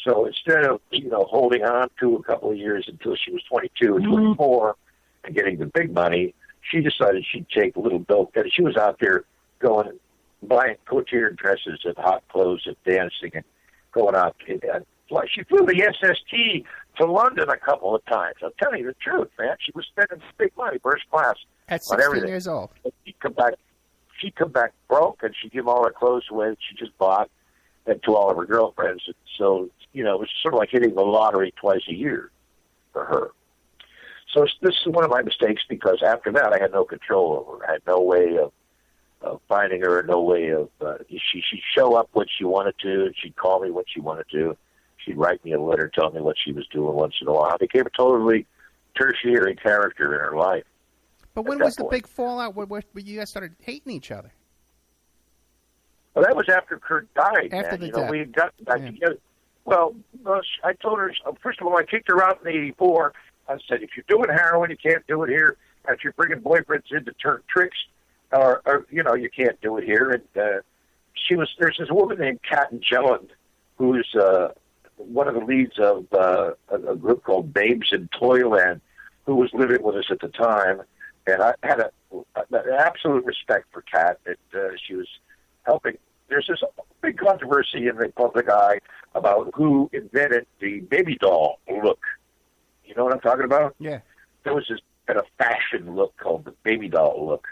[SPEAKER 4] So instead of, holding on to a couple of years until she was 22 and 24 and getting the big money, she decided she'd take a little bill. She was out there going, buying couture dresses and hot clothes and dancing and going out. She flew the SST to London a couple of times. I'm telling you the truth, man. She was spending big money, first class.
[SPEAKER 1] At
[SPEAKER 4] on
[SPEAKER 1] 16
[SPEAKER 4] everything.
[SPEAKER 1] years old.
[SPEAKER 4] She'd come back broke, and she'd give all her clothes away that she just bought and to all of her girlfriends. And so, it was sort of like hitting the lottery twice a year for her. So this is one of my mistakes, because after that I had no control over her. I had no way of finding her, no way of... she'd show up when she wanted to, and she'd call me when she wanted to. She'd write me a letter telling me what she was doing once in a while. It became a totally tertiary character in her life.
[SPEAKER 1] But when was the big fallout where you guys started hating each other?
[SPEAKER 4] Well, that was after Kurt died.
[SPEAKER 1] After
[SPEAKER 4] man.
[SPEAKER 1] the death.
[SPEAKER 4] We had gotten back together. Well, I told her, first of all, I kicked her out in '84. I said, if you're doing heroin, you can't do it here. If you're bringing boyfriends in to turn tricks, or you can't do it here. And there's this woman named Kat Jelland, who's one of the leads of a group called Babes in Toyland, who was living with us at the time. And I had an absolute respect for Kat. She was helping. There's this big controversy in the public eye about who invented the baby doll look. You know what I'm talking about?
[SPEAKER 1] Yeah.
[SPEAKER 4] There was this kind of fashion look called the baby doll look,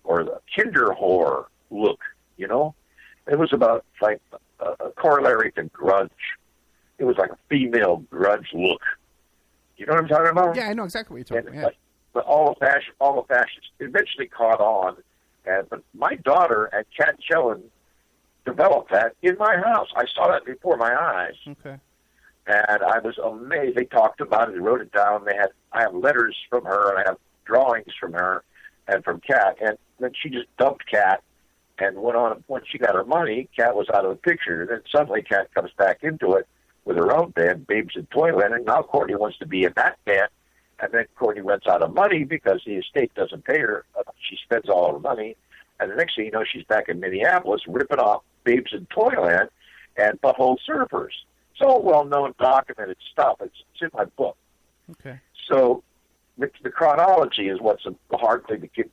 [SPEAKER 4] or the kinder whore look, It was about like a corollary to grunge. It was like a female grunge look. You know what I'm talking about?
[SPEAKER 1] Yeah, I know exactly what you're talking about.
[SPEAKER 4] But all the fashions eventually caught on. But my daughter and Kat Jelland developed that in my house. I saw that before my eyes.
[SPEAKER 1] Okay.
[SPEAKER 4] And I was amazed. They talked about it. They wrote it down. I have letters from her, and I have drawings from her and from Kat. And then she just dumped Kat and went on. When she got her money, Kat was out of the picture. And then suddenly Kat comes back into it with her own band, Babes in Toyland. And now Courtney wants to be in that band. And then Courtney runs out of money because the estate doesn't pay her. She spends all her money. And the next thing you know, she's back in Minneapolis ripping off Babes in Toyland and Buffalo Surfers. It's all well-known, documented stuff. It's in my book.
[SPEAKER 1] Okay.
[SPEAKER 4] So the chronology is what's the hard thing to keep.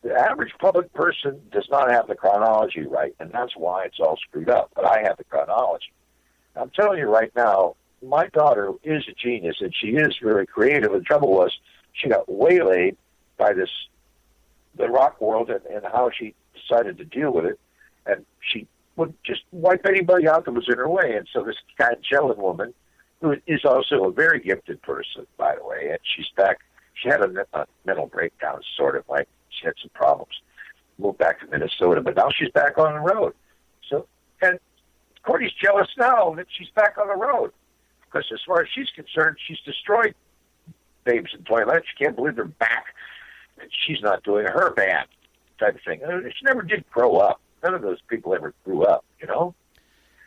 [SPEAKER 4] The average public person does not have the chronology right, and that's why it's all screwed up. But I have the chronology. I'm telling you right now, my daughter is a genius, and she is very creative. The trouble was she got waylaid by the rock world and how she decided to deal with it, and she would just wipe anybody out that was in her way. And so this Kat Jelland woman, who is also a very gifted person, by the way, and she's back. She had a mental breakdown, sort of like she had some problems. Moved back to Minnesota, but now she's back on the road. So, and Courtney's jealous now that she's back on the road, because as far as she's concerned, she's destroyed Babes in Toyland. She can't believe they're back, and she's not doing her band type of thing. She never did grow up. None of those people ever grew up,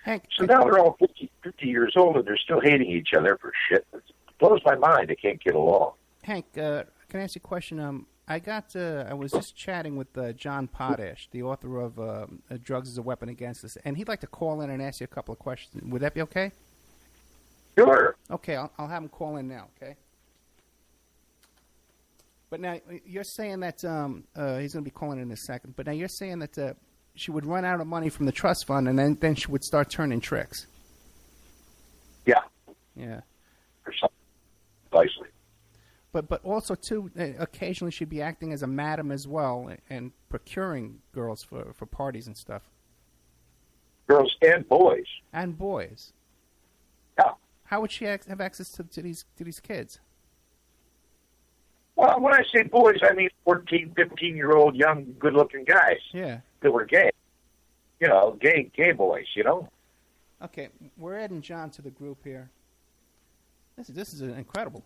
[SPEAKER 1] Hank,
[SPEAKER 4] So now they're all 50 years old, and they're still hating each other for shit. It blows my mind. They can't get along.
[SPEAKER 1] Hank, can I ask you a question? I was just chatting with John Potash, the author of Drugs as a Weapon Against Us, and he'd like to call in and ask you a couple of questions. Would that be okay?
[SPEAKER 4] Sure.
[SPEAKER 1] Okay, I'll have him call in now, okay? But now, you're saying that he's going to be calling in a second, but now you're saying that she would run out of money from the trust fund, and then she would start turning tricks.
[SPEAKER 4] Yeah.
[SPEAKER 1] Yeah.
[SPEAKER 4] Precisely.
[SPEAKER 1] But also, too, occasionally she'd be acting as a madam as well and procuring girls for parties and stuff.
[SPEAKER 2] girls and boys.
[SPEAKER 1] And boys.
[SPEAKER 2] Yeah.
[SPEAKER 1] How would she have access to these kids?
[SPEAKER 2] Well, when I say boys, I mean 14, 15-year-old young, good-looking guys.
[SPEAKER 1] Yeah.
[SPEAKER 2] That were gay. You know, gay boys, you know?
[SPEAKER 1] Okay, we're adding John to the group here. This is incredible.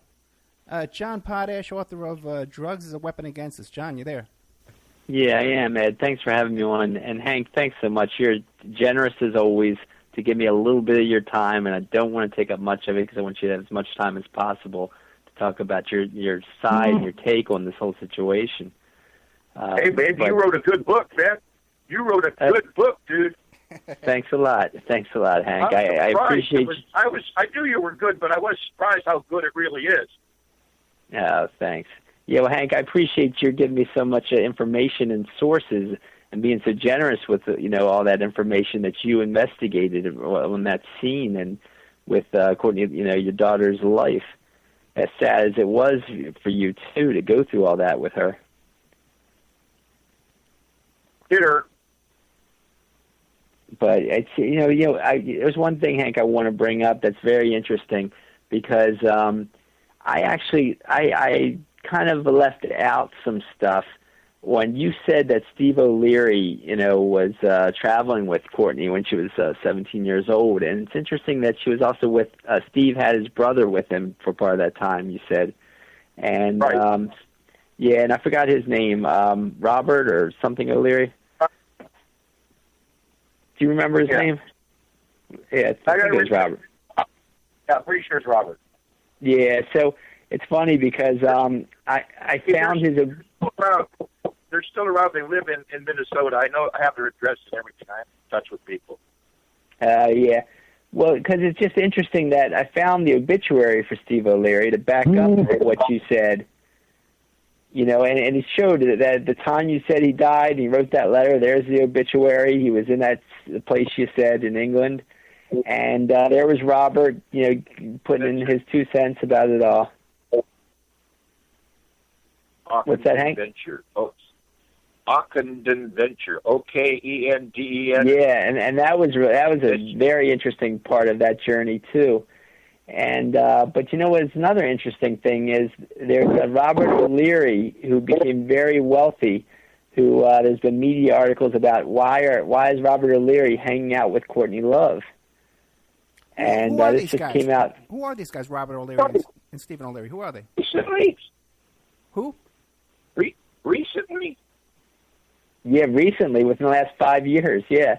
[SPEAKER 1] John Potash, author of Drugs as a Weapon Against Us. John, you there?
[SPEAKER 5] Yeah, I am, Ed. Thanks for having me on. And Hank, thanks so much. You're generous as always to give me a little bit of your time, and I don't want to take up much of it because I want you to have as much time as possible to talk about your side and your take on this whole situation.
[SPEAKER 2] Hey, man, you wrote a good book, man. You wrote a good book, dude.
[SPEAKER 5] Thanks a lot. Thanks a lot, Hank. I appreciate you.
[SPEAKER 2] I knew you were good, but I was surprised how good it really is.
[SPEAKER 5] Oh, thanks. Yeah, well, Hank, I appreciate you giving me so much information and sources and being so generous with all that information that you investigated on that scene and with Courtney, your daughter's life. As sad as it was for you too to go through all that with her.
[SPEAKER 2] Did her.
[SPEAKER 5] But it's there's one thing, Hank, I want to bring up that's very interesting because I kind of left out some stuff when you said that Steve O'Leary, was traveling with Courtney when she was 17 years old, and it's interesting that she was also with Steve had his brother with him for part of that time. You said, and
[SPEAKER 2] right.
[SPEAKER 5] Yeah, and I forgot his name, Robert or something O'Leary. Do you remember his name? Yeah, I think it was Robert.
[SPEAKER 2] Yeah, pretty sure it's Robert.
[SPEAKER 5] Yeah, so it's funny because I found his.
[SPEAKER 2] They're still around. They live in Minnesota. I know. I have their address and everything. I'm in touch with people.
[SPEAKER 5] Yeah. Well, because it's just interesting that I found the obituary for Steve O'Leary to back up what you said. And it showed that at the time you said he died, he wrote that letter. There's the obituary. He was in that place you said in England. And there was Robert, putting in his 2 cents about it all. What's that, Hank?
[SPEAKER 2] Venture. Ockenden Venture. Okenden.
[SPEAKER 5] Yeah, and that was a very interesting part of that journey too. And but what's another interesting thing is there's a Robert O'Leary who became very wealthy. Who there's been media articles about why is Robert O'Leary hanging out with Courtney Love? And this just came out.
[SPEAKER 1] Who are these guys, Robert O'Leary and Stephen O'Leary? Who are they?
[SPEAKER 2] Recently.
[SPEAKER 1] Who?
[SPEAKER 2] Recently?
[SPEAKER 5] Yeah, recently, within the last 5 years, yeah.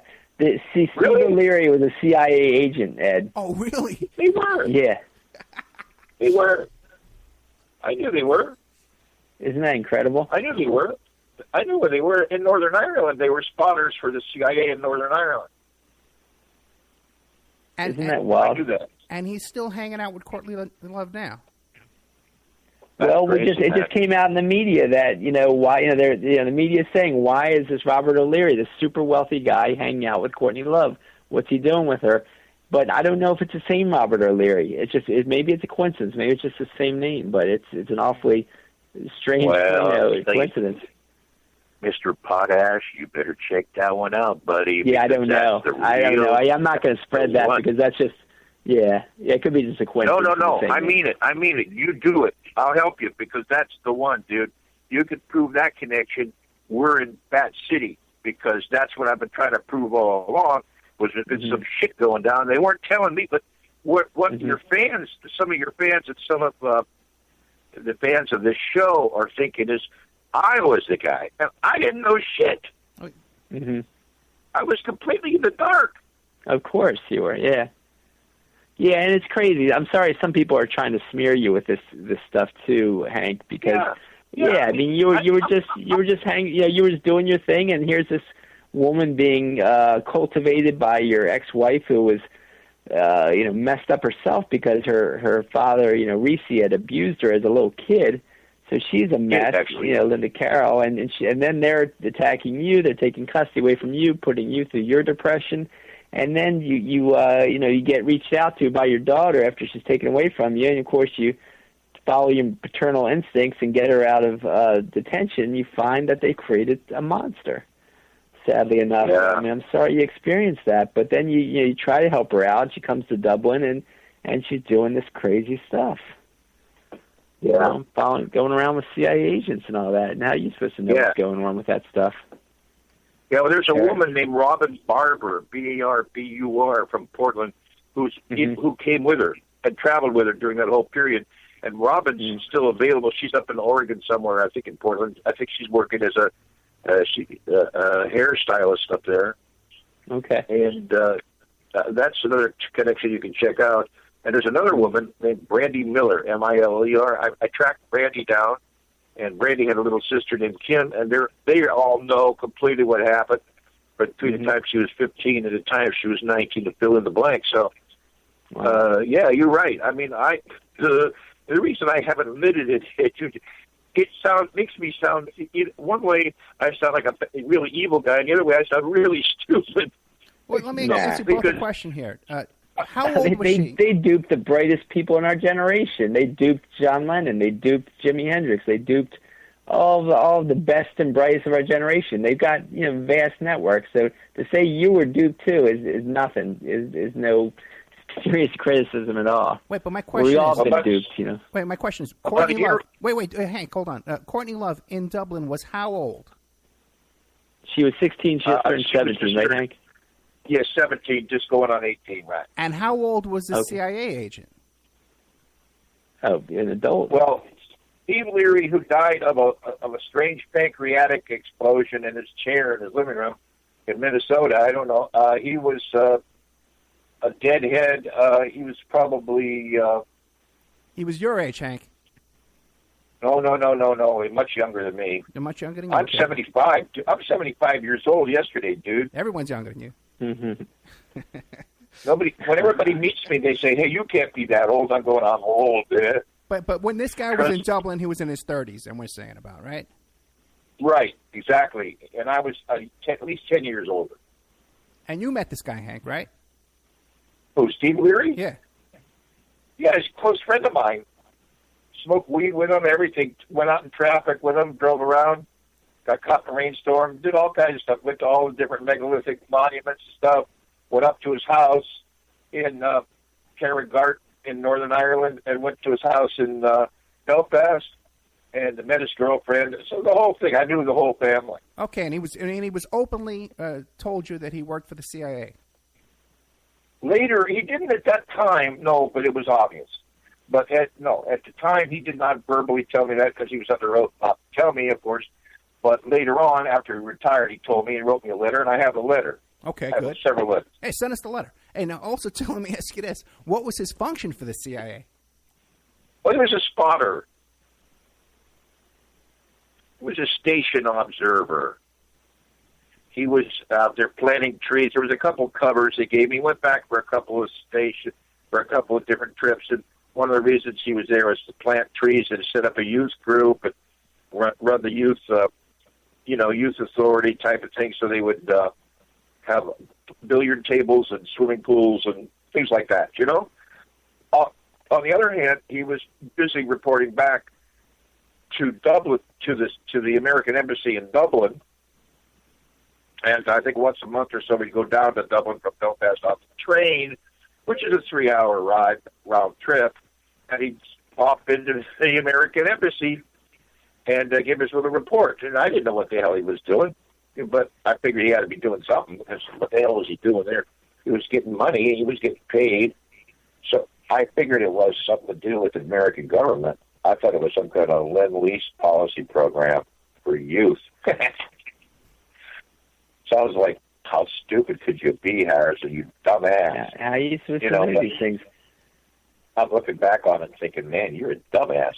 [SPEAKER 5] Steve O'Leary was a CIA agent, Ed.
[SPEAKER 1] Oh, really?
[SPEAKER 2] They were.
[SPEAKER 5] Yeah.
[SPEAKER 2] They were. I knew they were.
[SPEAKER 5] Isn't that incredible?
[SPEAKER 2] I knew they were. I knew where they were in Northern Ireland. They were spotters for the CIA in Northern Ireland.
[SPEAKER 5] Isn't that wild?
[SPEAKER 2] I knew that.
[SPEAKER 1] And he's still hanging out with Courtney Love now.
[SPEAKER 5] Well, it just came out in the media that why the media is saying, why is this Robert O'Leary, this super wealthy guy, hanging out with Courtney Love? What's he doing with her? But I don't know if it's the same Robert O'Leary. Maybe it's a coincidence. Maybe it's just the same name. But it's an awfully strange coincidence.
[SPEAKER 4] Mr. Potash, you better check that one out, buddy.
[SPEAKER 5] Yeah, I don't know. I'm not going to spread that because that's just. Yeah, it could be just a coincidence.
[SPEAKER 2] No. I mean it. You do it. I'll help you because that's the one, dude. You could prove that connection. We're in Bat City because that's what I've been trying to prove all along. Was that there's some shit going down? They weren't telling me, but what your fans, some of your fans, and some of the fans of this show are thinking is, I was the guy, and I didn't know shit.
[SPEAKER 5] Mm-hmm.
[SPEAKER 2] I was completely in the dark.
[SPEAKER 5] Of course you were. Yeah. Yeah, and it's crazy. I'm sorry, some people are trying to smear you with this stuff too, Hank. Because I mean, you were just hanging. Yeah, you were just doing your thing, and here's this woman being cultivated by your ex-wife who was, messed up herself because her father, Reese, had abused her as a little kid. So she's a mess, Linda Carroll, and then they're attacking you. They're taking custody away from you, putting you through your depression. And then you get reached out to by your daughter after she's taken away from you, and of course you follow your paternal instincts and get her out of detention. You find that they created a monster. Sadly enough,
[SPEAKER 4] Yeah.
[SPEAKER 5] I mean, I'm sorry you experienced that, but then you try to help her out. She comes to Dublin, and she's doing this crazy stuff. You know, going around with CIA agents and all that. And how are you supposed to know what's going on with that stuff?
[SPEAKER 2] Yeah, well, there's a woman named Robin Barber, Barbur, from Portland, who came with her and traveled with her during that whole period. And Robin's still available. She's up in Oregon somewhere, I think in Portland. I think she's working as a hairstylist up there.
[SPEAKER 5] Okay.
[SPEAKER 2] And that's another connection you can check out. And there's another woman named Brandy Miller, Miler. I tracked Brandy down, and Brandy had a little sister named Kim, and they all know completely what happened. But between the time she was 15 and the time she was 19, to fill in the blank. So, yeah, you're right. I mean, the reason I haven't admitted it makes me sound, one way I sound like a really evil guy, and the other way I sound really stupid.
[SPEAKER 1] Well, let me ask you both a question here. How old was she?
[SPEAKER 5] They duped the brightest people in our generation. They duped John Lennon. They duped Jimi Hendrix. They duped all the best and brightest of our generation. They've got vast networks. So to say you were duped too is nothing. Is no serious criticism at all.
[SPEAKER 1] Wait, but my question
[SPEAKER 5] We've all
[SPEAKER 1] is,
[SPEAKER 5] been duped,
[SPEAKER 1] Wait, my question is, Courtney Love. Wait, Hank, hold on. Courtney Love in Dublin was how old?
[SPEAKER 5] She was 16. She just turned 17, right, Hank?
[SPEAKER 2] Yeah, 17, just going on 18, right.
[SPEAKER 1] And how old was the CIA agent?
[SPEAKER 5] Oh, an adult.
[SPEAKER 2] Well, Steve Leary, who died of a strange pancreatic explosion in his chair in his living room in Minnesota, I don't know. He was a deadhead. He was probably...
[SPEAKER 1] he was your age, Hank.
[SPEAKER 2] No. Much younger than me.
[SPEAKER 1] You're much younger than you?
[SPEAKER 2] I'm 75. I'm 75 years old yesterday, dude.
[SPEAKER 1] Everyone's younger than you.
[SPEAKER 5] Mm-hmm.
[SPEAKER 2] When everybody meets me, they say, "Hey, you can't be that old." I'm going, "I'm old, man."
[SPEAKER 1] But when this guy was in Dublin, he was in his 30s, and we're saying about, right?
[SPEAKER 2] Right, exactly. And I was at least 10 years older.
[SPEAKER 1] And you met this guy, Hank, right?
[SPEAKER 2] Oh, Steve Leary?
[SPEAKER 1] Yeah.
[SPEAKER 2] Yeah, he's a close friend of mine. Smoked weed with him, everything. Went out in traffic with him, drove around, got caught in a rainstorm, did all kinds of stuff. Went to all the different megalithic monuments and stuff. Went up to his house in Carrigart in Northern Ireland, and went to his house in Belfast, and met his girlfriend. So the whole thing, I knew the whole family.
[SPEAKER 1] Okay, and he was openly told you that he worked for the CIA.
[SPEAKER 2] Later, he didn't at that time, no, but it was obvious. But at the time, he did not verbally tell me that because he was under oath not to tell me, of course. But later on, after he retired, he told me and wrote me a letter, and I have the letter.
[SPEAKER 1] Okay,
[SPEAKER 2] I
[SPEAKER 1] good.
[SPEAKER 2] have several letters.
[SPEAKER 1] Hey, send us the letter. Hey, now also let me ask you this. What was his function for the CIA?
[SPEAKER 2] Well, he was a spotter. He was a station observer. He was out there planting trees. There was a couple covers they gave me. He went back for a couple of different trips, and one of the reasons he was there was to plant trees and set up a youth group and run the youth, youth authority type of thing. So they would have billiard tables and swimming pools and things like that. On the other hand, he was busy reporting back to Dublin, to the American Embassy in Dublin. And I think once a month or so, we'd go down to Dublin from Belfast on the train, which is a 3-hour round trip. And he'd pop into the American Embassy and give us a little report. And I didn't know what the hell he was doing, but I figured he had to be doing something, because what the hell was he doing there? He was getting money, he was getting paid. So I figured it was something to do with the American government. I thought it was some kind of lend-lease policy program for youth. Sounds like, how stupid could you be, Harrison, you dumbass?
[SPEAKER 5] How are you supposed to know these things?
[SPEAKER 2] I'm looking back on it thinking, man, you're a dumbass.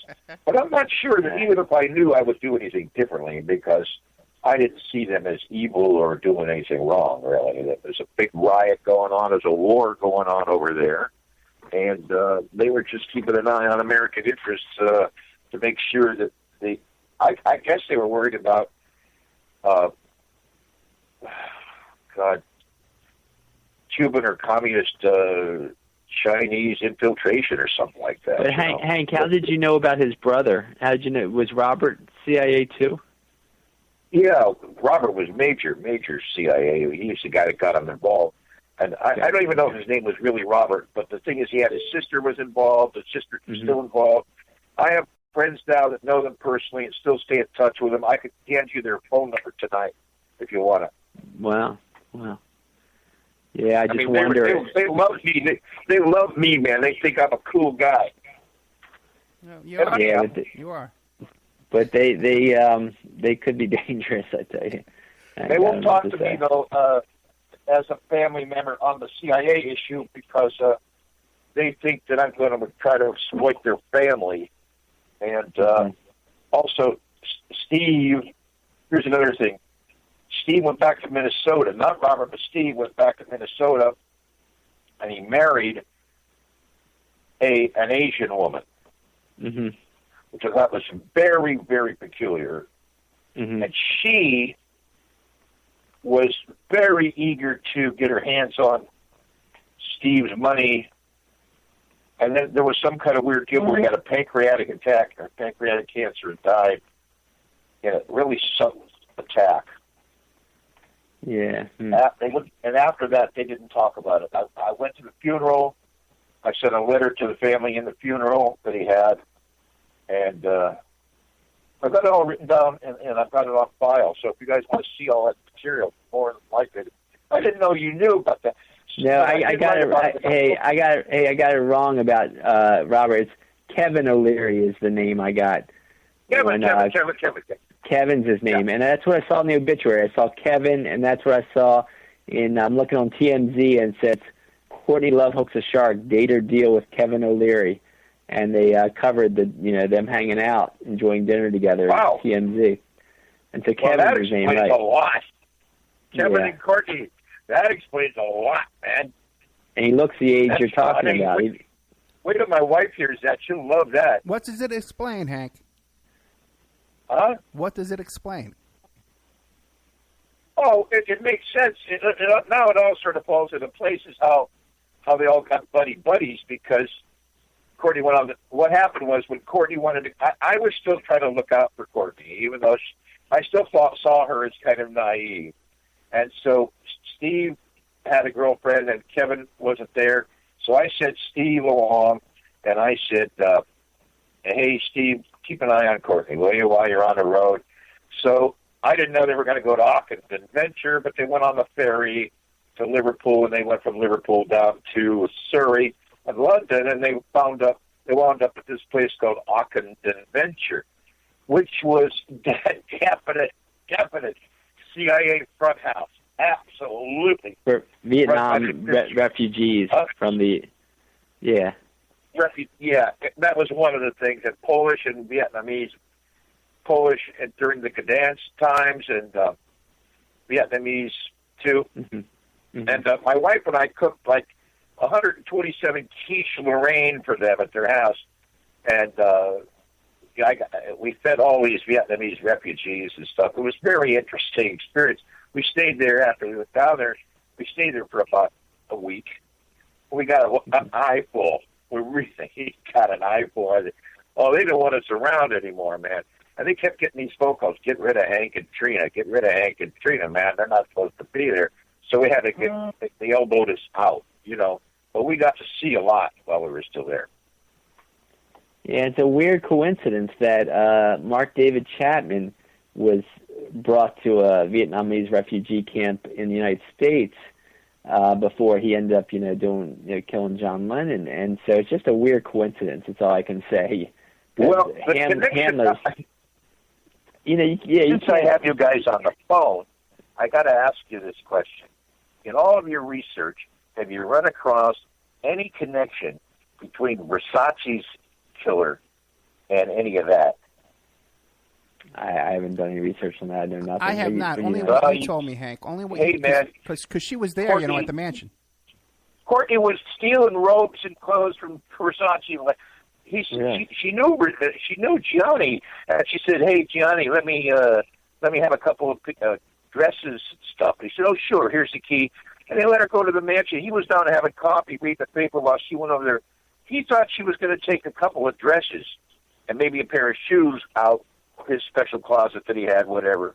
[SPEAKER 2] But I'm not sure that even if I knew, I would do anything differently, because I didn't see them as evil or doing anything wrong, really. There's a big riot going on. There's a war going on over there. And they were just keeping an eye on American interests to make sure that I guess they were worried about Cuban or communist Chinese infiltration or something like that.
[SPEAKER 5] But Hank, how did you know about his brother? How did you know? Was Robert CIA too?
[SPEAKER 4] Yeah, Robert was major CIA. He was the guy that got him involved. And I don't even know if his name was really Robert, but the thing is, he had his sister was involved. His sister was still involved. I have friends now that know them personally and still stay in touch with them. I could hand you their phone number tonight if you want it.
[SPEAKER 5] Wow. Yeah, I just wonder.
[SPEAKER 4] They love me. They love me, man. They think I'm a cool guy.
[SPEAKER 1] No, you are.
[SPEAKER 5] Yeah,
[SPEAKER 1] you are.
[SPEAKER 5] But they could be dangerous, I tell you.
[SPEAKER 4] They won't talk to me though, as a family member on the CIA issue because they think that I'm going to try to exploit their family. And also, Steve. Here's another thing. Steve went back to Minnesota. Not Robert, but Steve went back to Minnesota, and he married an Asian woman, which I thought was very, very peculiar. And she was very eager to get her hands on Steve's money. And then there was some kind of weird deal where he had a pancreatic attack, or pancreatic cancer, and died in a really sudden attack.
[SPEAKER 5] Yeah.
[SPEAKER 4] And after that, they didn't talk about it. I went to the funeral. I sent a letter to the family in the funeral that he had, and I got it all written down, and I've got it on file. So if you guys want to see all that material, more than likely, I didn't know you knew about that.
[SPEAKER 5] No, I got it. I got it wrong about Robert. It's Kevin O'Leary is the name I got.
[SPEAKER 4] Kevin.
[SPEAKER 5] Kevin's his name, and that's what I saw in the obituary. I saw Kevin, and that's what I saw in. I'm looking on TMZ, and it says Courtney Love hooks a shark, date or deal with Kevin O'Leary, and they covered them hanging out, enjoying dinner together.
[SPEAKER 4] Wow.
[SPEAKER 5] At TMZ, and so Kevin's his name, right?
[SPEAKER 4] That explains a lot. Kevin and Courtney, that explains a lot, man.
[SPEAKER 5] And he looks the age you're talking about.
[SPEAKER 4] Wait till my wife hears that; she'll love that.
[SPEAKER 1] What does it explain, Hank?
[SPEAKER 4] Huh?
[SPEAKER 1] What does it explain?
[SPEAKER 4] Oh, it makes sense. Now it all sort of falls into places how they all got buddies because Courtney went on. What happened was when Courtney wanted to, I was still trying to look out for Courtney, even though I still saw her as kind of naive. And so Steve had a girlfriend and Kevin wasn't there. So I sent Steve along and I said, hey, Steve, keep an eye on Courtney, will you, while you're on the road? So I didn't know they were going to go to Auckland Adventure, but they went on the ferry to Liverpool, and they went from Liverpool down to Surrey and London, and they wound up at this place called Auckland Adventure, which was definite CIA front house. Absolutely.
[SPEAKER 5] For Vietnam refugees from the, yeah.
[SPEAKER 4] Yeah, that was one of the things that Polish and Vietnamese, and during the Gdansk times and Vietnamese too. And my wife and I cooked like 127 quiche Lorraine for them at their house, and we fed all these Vietnamese refugees and stuff. It was a very interesting experience. We stayed there after we went down there. We stayed there for about a week. We got an eyeful. We really got an eyeful. Oh, they didn't want us around anymore, man. And they kept getting these phone calls, get rid of Hank and Trina, get rid of Hank and Trina, man. They're not supposed to be there. So we had to get, they elbowed us out, But we got to see a lot while we were still there.
[SPEAKER 5] Yeah, it's a weird coincidence that Mark David Chapman was brought to a Vietnamese refugee camp in the United States before he ended up, killing John Lennon. And so it's just a weird coincidence. That's all I can say.
[SPEAKER 4] Well, Handlers, since I have you guys on the phone, I got to ask you this question. In all of your research, have you run across any connection between Versace's killer and any of that?
[SPEAKER 5] I haven't done any research on that. I know nothing.
[SPEAKER 1] I have not. Only what you told me, Hank. Only what you
[SPEAKER 4] man.
[SPEAKER 1] Because she was there,
[SPEAKER 4] Courtney,
[SPEAKER 1] at the mansion.
[SPEAKER 4] Courtney was stealing robes and clothes from Versace. She knew Gianni, and she said, "Hey, Gianni, let me have a couple of dresses and stuff." And he said, "Oh, sure. Here's the key." And they let her go to the mansion. He was down having coffee, reading the paper while she went over there. He thought she was going to take a couple of dresses and maybe a pair of shoes out of his special closet that he had, whatever.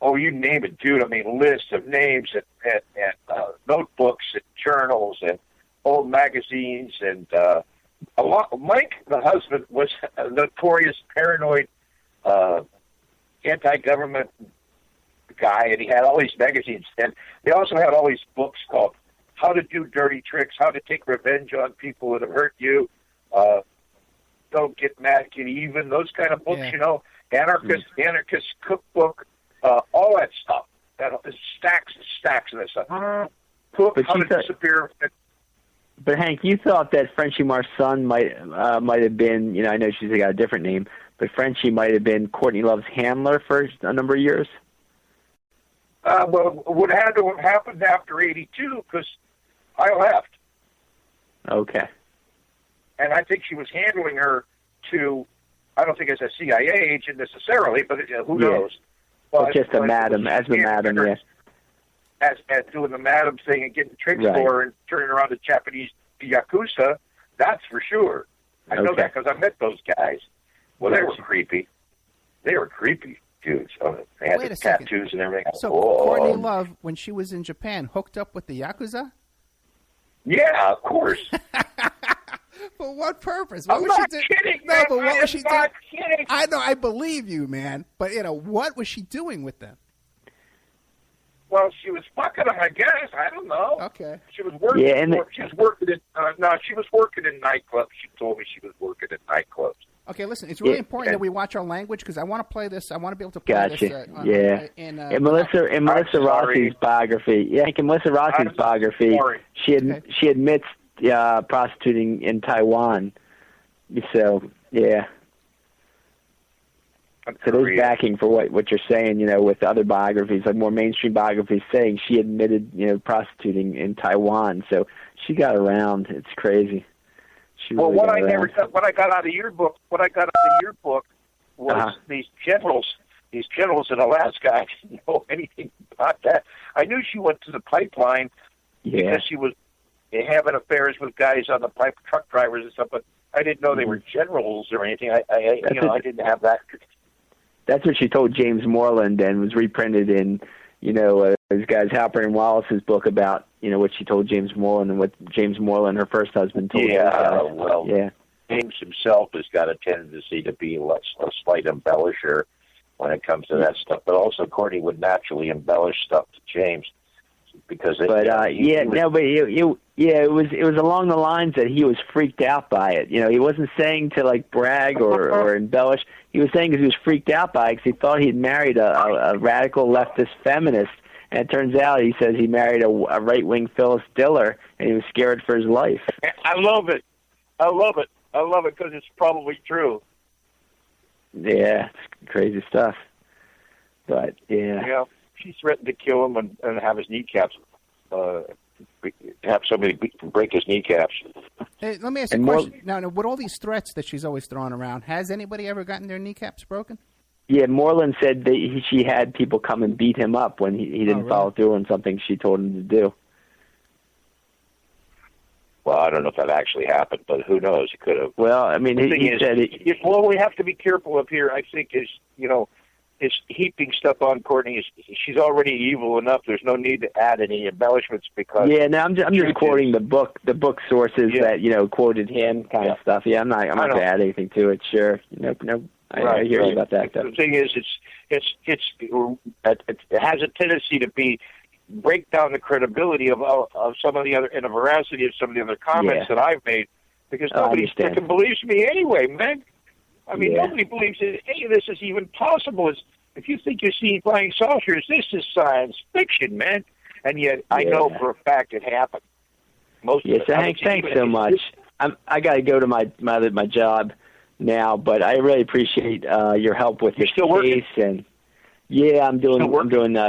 [SPEAKER 4] oh, you name it, dude. I mean, lists of names and notebooks and journals and old magazines and a lot. Mike, the husband, was a notorious paranoid anti-government guy, and he had all these magazines. And they also had all these books called "How to Do Dirty Tricks," "How to Take Revenge on People That Have Hurt You," "Don't Get Mad, Get Even," those kind of books, you know, anarchist cookbook, all that stuff. That stacks and stacks of that stuff. Cook, How to Disappear.
[SPEAKER 5] But Hank, you thought that Frenchie Marsan might have been, you know, I know she's got a different name, but Frenchie might have been Courtney Love's handler for a number of years?
[SPEAKER 4] Well, what had to have happened after 82, because I left.
[SPEAKER 5] Okay.
[SPEAKER 4] And I think she was handling her to, I don't think as a CIA agent necessarily, but who knows?
[SPEAKER 5] But just a madam, as a madam, yes.
[SPEAKER 4] As doing the madam thing and getting tricks for her and turning around to Japanese Yakuza, that's for sure. I know that because I met those guys. Well, they were creepy. They were creepy dudes. They had the tattoos and everything.
[SPEAKER 1] So Courtney Love, when she was in Japan, hooked up with the Yakuza?
[SPEAKER 4] Yeah, of course.
[SPEAKER 1] For what purpose?
[SPEAKER 4] I'm not kidding, man.
[SPEAKER 1] No, but what was she doing?
[SPEAKER 4] Kidding.
[SPEAKER 1] I know, I believe you, man. But, you know, what was she doing with them?
[SPEAKER 4] Well, she was fucking them, I guess. I don't know.
[SPEAKER 1] Okay.
[SPEAKER 4] She was working. She was working in. She was working in nightclubs. She told me she was working in nightclubs.
[SPEAKER 1] Okay, listen. It's really important that we watch our language because I want to play this. I want to be able to play this.
[SPEAKER 5] In Melissa Rossi's biography. Yeah, in Melissa Rossi's biography, she admits prostituting in Taiwan. So yeah. So there's backing for what you're saying, you know, with other biographies, like more mainstream biographies saying she admitted, you know, prostituting in Taiwan. So she got around. It's crazy.
[SPEAKER 4] Well, what I got out of your book was these generals in Alaska. I didn't know anything about that. I knew she went to the pipeline because she was having affairs with guys on the truck drivers and stuff, but I didn't know they were generals or anything. I didn't have that.
[SPEAKER 5] That's what she told James Moreland and was reprinted in, you know, this guy's Halpern and Wallace's book about, you know, what she told James Moreland and what James Moreland, her first husband, told her.
[SPEAKER 4] James himself has got a tendency to be a slight embellisher when it comes to that stuff, but also Courtney would naturally embellish stuff to James because. It was along the lines that he was freaked out by it. You know, he wasn't saying to like brag or embellish. He was saying because he was freaked out by it because he thought he'd married a radical leftist feminist. And it turns out he says he married a right-wing Phyllis Diller, and he was scared for his life. I love it because it's probably true.
[SPEAKER 5] Yeah, it's crazy stuff. But, yeah.
[SPEAKER 4] Yeah, she threatened to kill him and have his kneecaps, have somebody break his kneecaps.
[SPEAKER 1] Hey, let me ask you a question. Now, with all these threats that she's always throwing around, has anybody ever gotten their kneecaps broken?
[SPEAKER 5] Yeah, Moreland said that she had people come and beat him up when he didn't follow through on something she told him to do.
[SPEAKER 4] Well, I don't know if that actually happened, but who knows? It could have.
[SPEAKER 5] Well, I mean, he said it.
[SPEAKER 4] Well, we have to be careful up here, I think, is heaping stuff on Courtney. She's already evil enough. There's no need to add any embellishments because. Yeah,
[SPEAKER 5] no, I'm just quoting the book sources that, you know, quoted him kind of stuff. Yeah, I'm not going to add anything to it. Sure. No. I hear you about that. Though.
[SPEAKER 4] The thing is, it has a tendency to break down the credibility of some of the other and the veracity of some of the other comments that I've made because nobody freaking believes me anyway, man. I mean, nobody believes that any of this is even possible. If you think you're seeing flying saucers, this is science fiction, man. And yet, I know for a fact it happened.
[SPEAKER 5] Hank, thanks so much. I got to go to my job now, but I really appreciate your help with this case. And I'm doing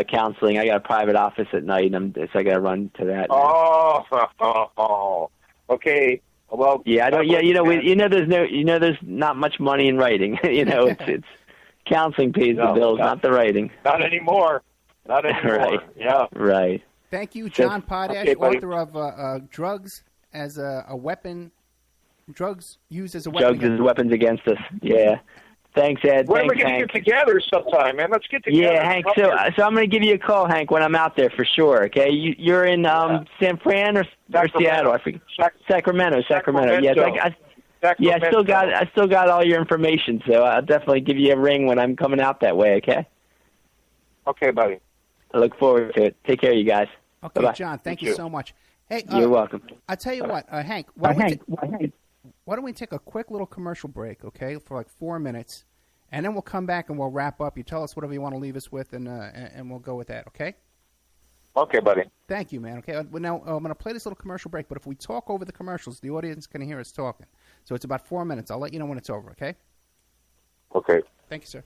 [SPEAKER 5] counseling. I got a private office at night, so I got to run to that.
[SPEAKER 4] Okay. Well,
[SPEAKER 5] there's not much money in writing. It's counseling pays the bills, not the writing.
[SPEAKER 4] Not anymore.
[SPEAKER 5] Right.
[SPEAKER 4] Yeah.
[SPEAKER 5] Right.
[SPEAKER 1] Thank you, John Potash, author of Drugs as a Weapon. Drugs used as a weapon.
[SPEAKER 5] Drugs as weapons against us. Yeah. Thanks, Ed.
[SPEAKER 2] When
[SPEAKER 5] Thanks,
[SPEAKER 2] are we going to
[SPEAKER 5] Hank.
[SPEAKER 2] get together sometime, man? Let's get together.
[SPEAKER 5] Yeah, Hank. So I'm going to give you a call, Hank, when I'm out there for sure. Okay, you're in San Fran or Seattle? I forget. Sacramento. Yes, I still got all your information, so I'll definitely give you a ring when I'm coming out that way. Okay.
[SPEAKER 2] Okay, buddy.
[SPEAKER 5] I look forward to it. Take care, you guys.
[SPEAKER 1] Okay,
[SPEAKER 5] Bye-bye.
[SPEAKER 1] John. Thank you so much. Hey,
[SPEAKER 5] you're welcome.
[SPEAKER 1] I tell you what, Hank. Why don't we take a quick little commercial break? Okay, for like 4 minutes. And then we'll come back and we'll wrap up. You tell us whatever you want to leave us with, and we'll go with that, okay?
[SPEAKER 2] Okay, buddy.
[SPEAKER 1] Thank you, man. Okay, now I'm going to play this little commercial break, but if we talk over the commercials, the audience can hear us talking. So it's about 4 minutes. I'll let you know when it's over, okay?
[SPEAKER 2] Okay.
[SPEAKER 1] Thank you, sir.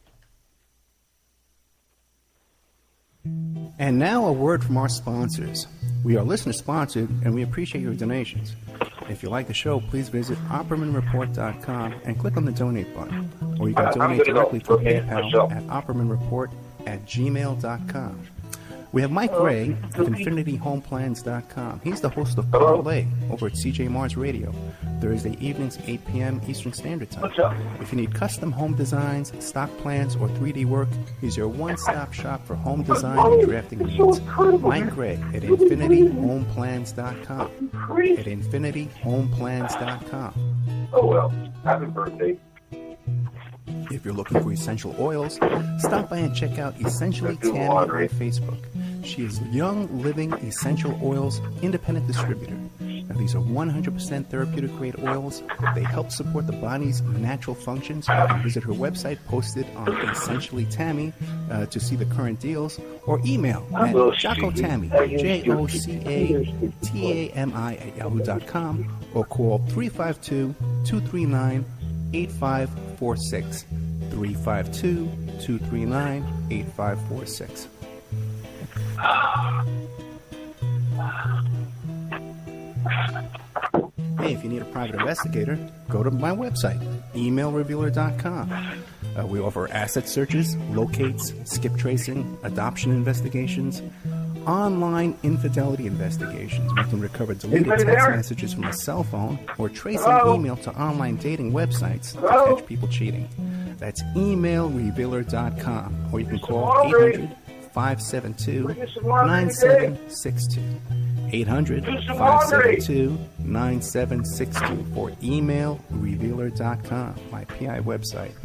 [SPEAKER 1] And now a word from our sponsors. We are listener-sponsored, and we appreciate your donations. If you like the show, please visit OppermanReport.com and click on the donate button. Or you can donate directly through PayPal at OppermanReport@gmail.com. We have Mike Gray of InfinityHomeplans.com. He's the host of Parlay over at CJ Mars Radio, Thursday evenings, 8 p.m. Eastern Standard Time. If you need custom home designs, stock plans, or 3D work, he's your one-stop shop for home design and drafting needs. Mike Gray at InfinityHomeplans.com. At InfinityHomeplans.com.
[SPEAKER 4] Oh, well, happy birthday.
[SPEAKER 1] If you're looking for essential oils, stop by and check out Essentially Tammy on Facebook. She is Young Living Essential Oils Independent Distributor. Now, these are 100% therapeutic grade oils. They help support the body's natural functions. You can visit her website posted on Essentially Tammy to see the current deals, or email at Jocotami, JOCATAMI @yahoo.com, or call 352-239-8546. 352-239-8546. Hey, if you need a private investigator, go to my website, emailrevealer.com. We offer asset searches, locates, skip tracing, adoption investigations, online infidelity investigations. We can recover deleted text messages from a cell phone or trace an email to online dating websites to catch people cheating. That's emailrevealer.com, or you can call 800-572-9762. 800-572-9762 for emailrevealer.com, my PI website.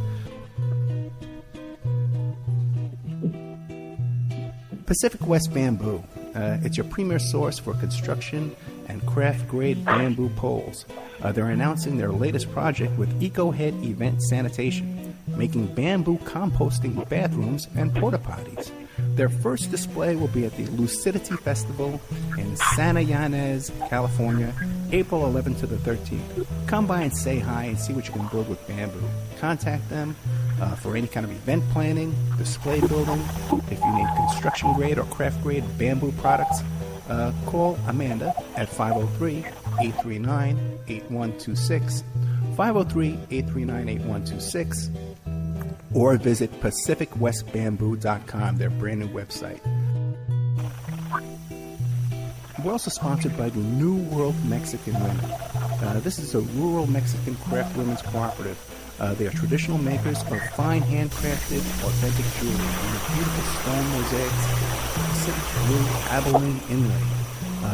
[SPEAKER 1] Pacific West Bamboo. It's your premier source for construction and craft-grade bamboo poles. They're announcing their latest project with EcoHead Event Sanitation, making bamboo composting bathrooms and porta-potties. Their first display will be at the Lucidity Festival in Santa Ynez, California, April 11th to the 13th. Come by and say hi and see what you can build with bamboo. Contact them for any kind of event planning, display building. If you need construction grade or craft grade bamboo products, call Amanda at 503-839-8126, 503-839-8126, or visit PacificWestBamboo.com, their brand new website. We're also sponsored by the New World Mexican Women. This is a rural Mexican craft women's cooperative. They are traditional makers of fine handcrafted, authentic jewelry with beautiful stone mosaics, Pacific blue abalone inlay.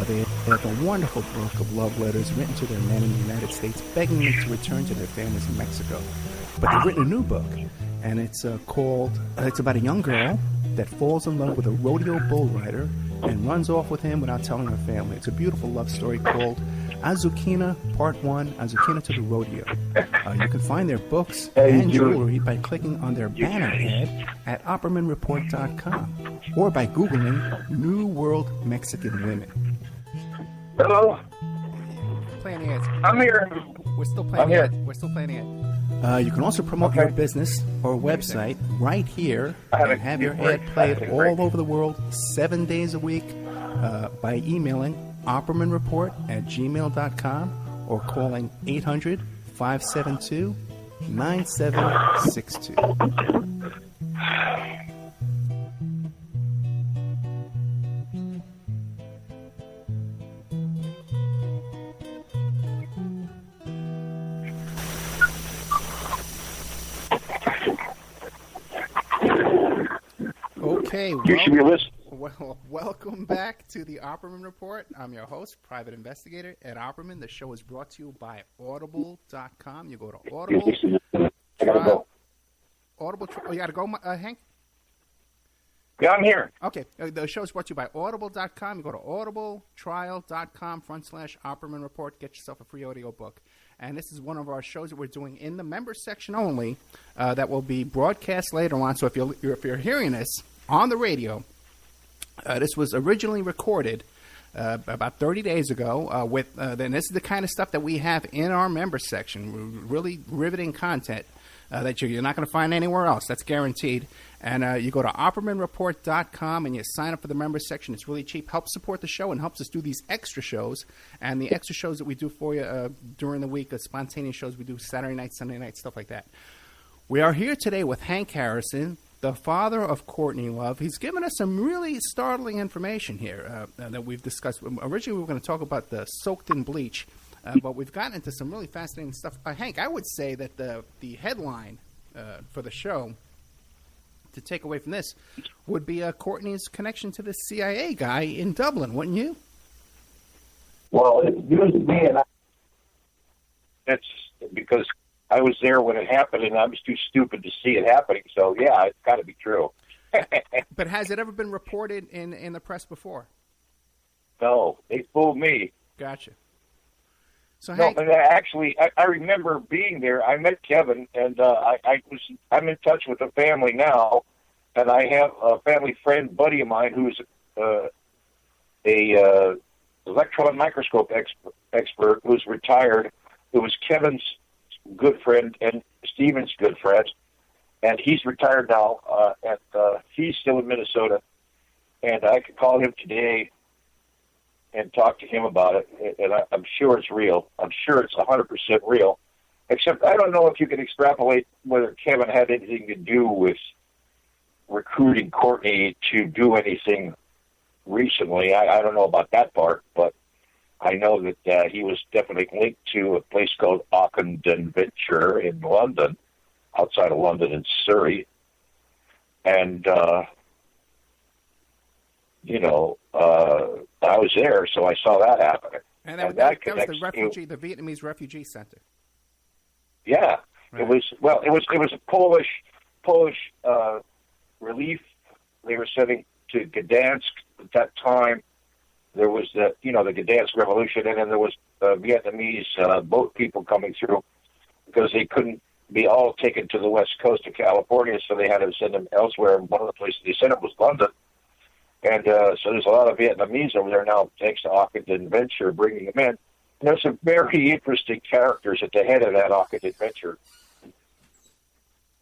[SPEAKER 1] They have a wonderful book of love letters written to their men in the United States, begging them to return to their families in Mexico. But they've written a new book, and it's it's about a young girl that falls in love with a rodeo bull rider and runs off with him without telling her family. It's a beautiful love story called Azucena Part 1, Azucena to the Rodeo. You can find their books and jewelry by clicking on their banner ad at OppermanReport.com or by Googling New World Mexican Women.
[SPEAKER 2] Hello?
[SPEAKER 1] Playing ads.
[SPEAKER 2] I'm here.
[SPEAKER 1] We're still playing ads. We're still playing ads. You can also promote your business or website right here and have your ad played all over the world 7 days a week by emailing OppermanReport@gmail.com or calling 800-572-9762. Okay,
[SPEAKER 2] You should be listening.
[SPEAKER 1] well, welcome back to the Opperman Report. I'm your host, Private Investigator Ed Opperman. The show is brought to you by Audible.com. You go to Audible.
[SPEAKER 2] I gotta go.
[SPEAKER 1] Oh, you got to go, Hank?
[SPEAKER 2] Yeah, I'm here.
[SPEAKER 1] Okay, the show is brought to you by Audible.com. You go to audibletrial.com/Opperman Report. Get yourself a free audio book. And this is one of our shows that we're doing in the members section only that will be broadcast later on. So if you're hearing this on the radio, this was originally recorded about 30 days ago. Then this is the kind of stuff that we have in our members section. Really riveting content that you're not going to find anywhere else. That's guaranteed. And you go to OppermanReport.com and you sign up for the members section. It's really cheap. Helps support the show and helps us do these extra shows. And the extra shows that we do for you during the week, the spontaneous shows we do Saturday night, Sunday night, stuff like that. We are here today with Hank Harrison, the father of Courtney Love. He's given us some really startling information here that we've discussed. Originally, we were going to talk about the soaked in bleach, but we've gotten into some really fascinating stuff. Hank, I would say that the headline for the show, to take away from this, would be Courtney's connection to the CIA guy in Dublin, wouldn't you?
[SPEAKER 4] Well, it's news to me, and
[SPEAKER 2] That's because I was there when it happened, and I was too stupid to see it happening. So, yeah, it's got to be true.
[SPEAKER 1] But has it ever been reported in the press before?
[SPEAKER 2] No, they fooled me.
[SPEAKER 1] Gotcha. So,
[SPEAKER 2] No,
[SPEAKER 1] Hank,
[SPEAKER 2] but actually, I remember being there. I met Kevin, and I'm in touch with the family now, and I have a family friend, buddy of mine, who's a electron microscope expert who's retired, who was Kevin's good friend and Stephen's good friend, and he's retired now, and he's still in Minnesota, and I could call him today and talk to him about it, and I'm sure it's real. I'm sure it's 100% real, except I don't know if you can extrapolate whether Kevin had anything to do with recruiting Courtney to do anything recently. I don't know about that part, but I know that he was definitely linked to a place called Ockenden Venture in London, outside of London in Surrey, and I was there, so I saw that happening.
[SPEAKER 1] and that was the refugee, the Vietnamese refugee center.
[SPEAKER 2] Yeah,
[SPEAKER 1] Right.
[SPEAKER 2] it was a Polish relief they were sending to Gdansk at that time. There was the Gdansk Revolution, and then there was Vietnamese boat people coming through because they couldn't be all taken to the west coast of California, so they had to send them elsewhere. And one of the places they sent them was London. And so there's a lot of Vietnamese over there now, thanks to Ockenden Venture bringing them in. And there's some very interesting characters at the head of that Ockenden Venture.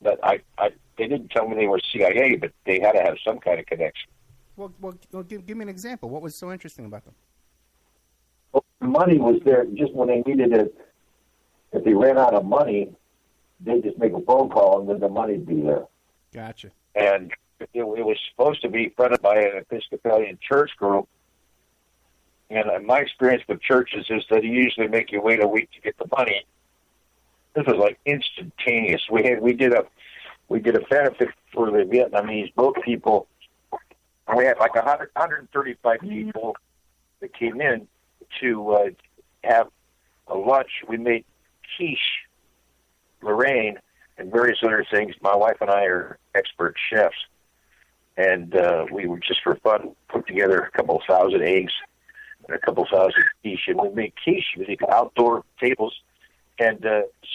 [SPEAKER 2] But they didn't tell me they were CIA, but they had to have some kind of connection.
[SPEAKER 1] Well, give me an example. What was so interesting about them?
[SPEAKER 4] well, the money was there just when they needed it. If they ran out of money, they'd just make a phone call, and then the money'd be there.
[SPEAKER 1] Gotcha.
[SPEAKER 2] And it was supposed to be funded by an Episcopalian church group. And my experience with churches is that you usually make you wait a week to get the money. This was like instantaneous. We did a benefit for the Vietnamese boat people. We had like 135 people that came in to have a lunch. We made quiche, Lorraine, and various other things. My wife and I are expert chefs. And we were just for fun put together a couple of thousand eggs and a couple of thousand quiche, and we made quiche with outdoor tables. And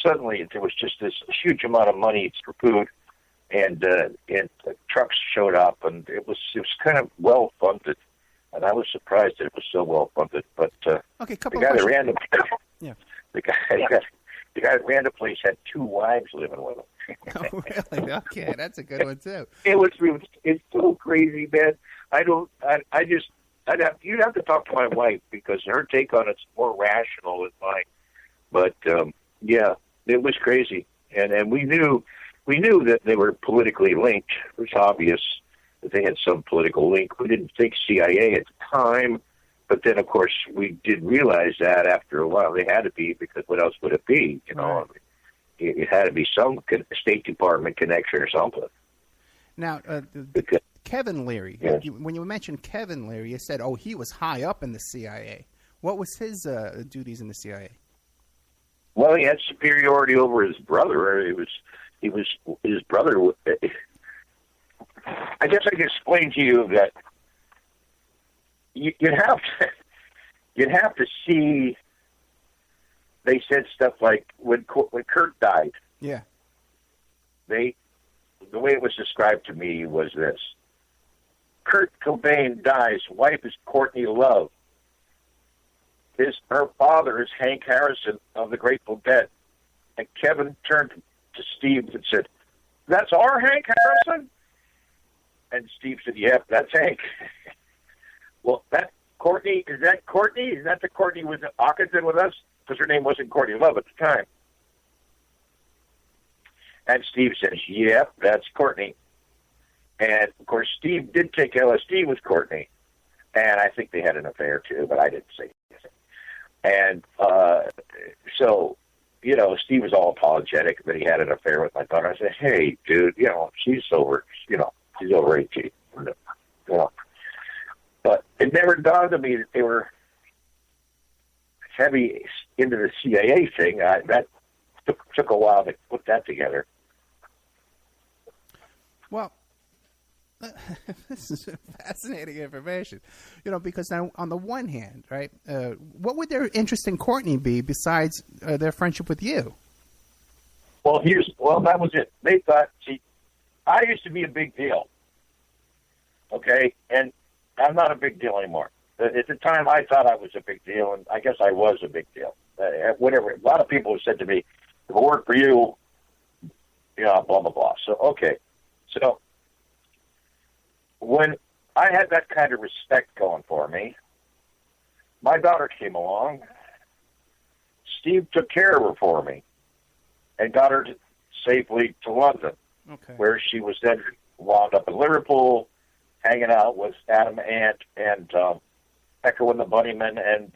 [SPEAKER 2] suddenly there was just this huge amount of money for food, and trucks showed up, and it was kind of well funded. And I was surprised that it was so well funded. But
[SPEAKER 1] Okay,
[SPEAKER 2] the
[SPEAKER 1] couple
[SPEAKER 2] guy
[SPEAKER 1] of
[SPEAKER 2] that
[SPEAKER 1] questions.
[SPEAKER 2] ran the guy that ran the place had 2 wives living with him.
[SPEAKER 1] Oh, really? Okay, that's a good one too.
[SPEAKER 2] It's so crazy, man. You'd have to talk to my wife because her take on it's more rational than mine. But yeah, it was crazy, and we knew that they were politically linked. It was obvious that they had some political link. We didn't think CIA at the time, but then of course we did realize that after a while they had to be, because what else would it be? You know.
[SPEAKER 1] Right.
[SPEAKER 2] It had to be some State Department connection or something.
[SPEAKER 1] Now, Kevin Leary.
[SPEAKER 4] Yes.
[SPEAKER 1] When you mentioned Kevin Leary, you said, "Oh, he was high up in the CIA." What was his duties in the CIA?
[SPEAKER 4] Well, he had superiority over his brother. He was his brother. I guess I can explain to you that you'd have to see. They said stuff like when Kurt died.
[SPEAKER 1] Yeah.
[SPEAKER 4] The way it was described to me was this: Kurt Cobain dies. Wife is Courtney Love. Her father is Hank Harrison of the Grateful Dead. And Kevin turned to Steve and said, "That's our Hank Harrison?" And Steve said, "Yep, that's Hank." Well, that Courtney, is that Courtney? Is that the Courtney who was at Ockenden with us? Because her name wasn't Courtney Love at the time. And Steve says, "Yep, that's Courtney." And, of course, Steve did take LSD with Courtney. And I think they had an affair, too, but I didn't say anything. And so, Steve was all apologetic that he had an affair with my daughter. I said, "Hey, dude, she's over 18. But it never dawned on me that they were heavy into the CIA thing. That took a while to put that together.
[SPEAKER 1] Well, this is fascinating information, because now on the one hand, right, what would their interest in Courtney be besides their friendship with you?
[SPEAKER 4] Well, that was it. They thought, I used to be a big deal, okay, and I'm not a big deal anymore. At the time, I thought I was a big deal, and I guess I was a big deal. Whatever. A lot of people have said to me, "If it worked for you, blah blah blah." So okay, so. When I had that kind of respect going for me, my daughter came along. Steve took care of her for me and got her safely to London, where she was then wound up in Liverpool, hanging out with Adam Ant and Echo and the Bunnymen and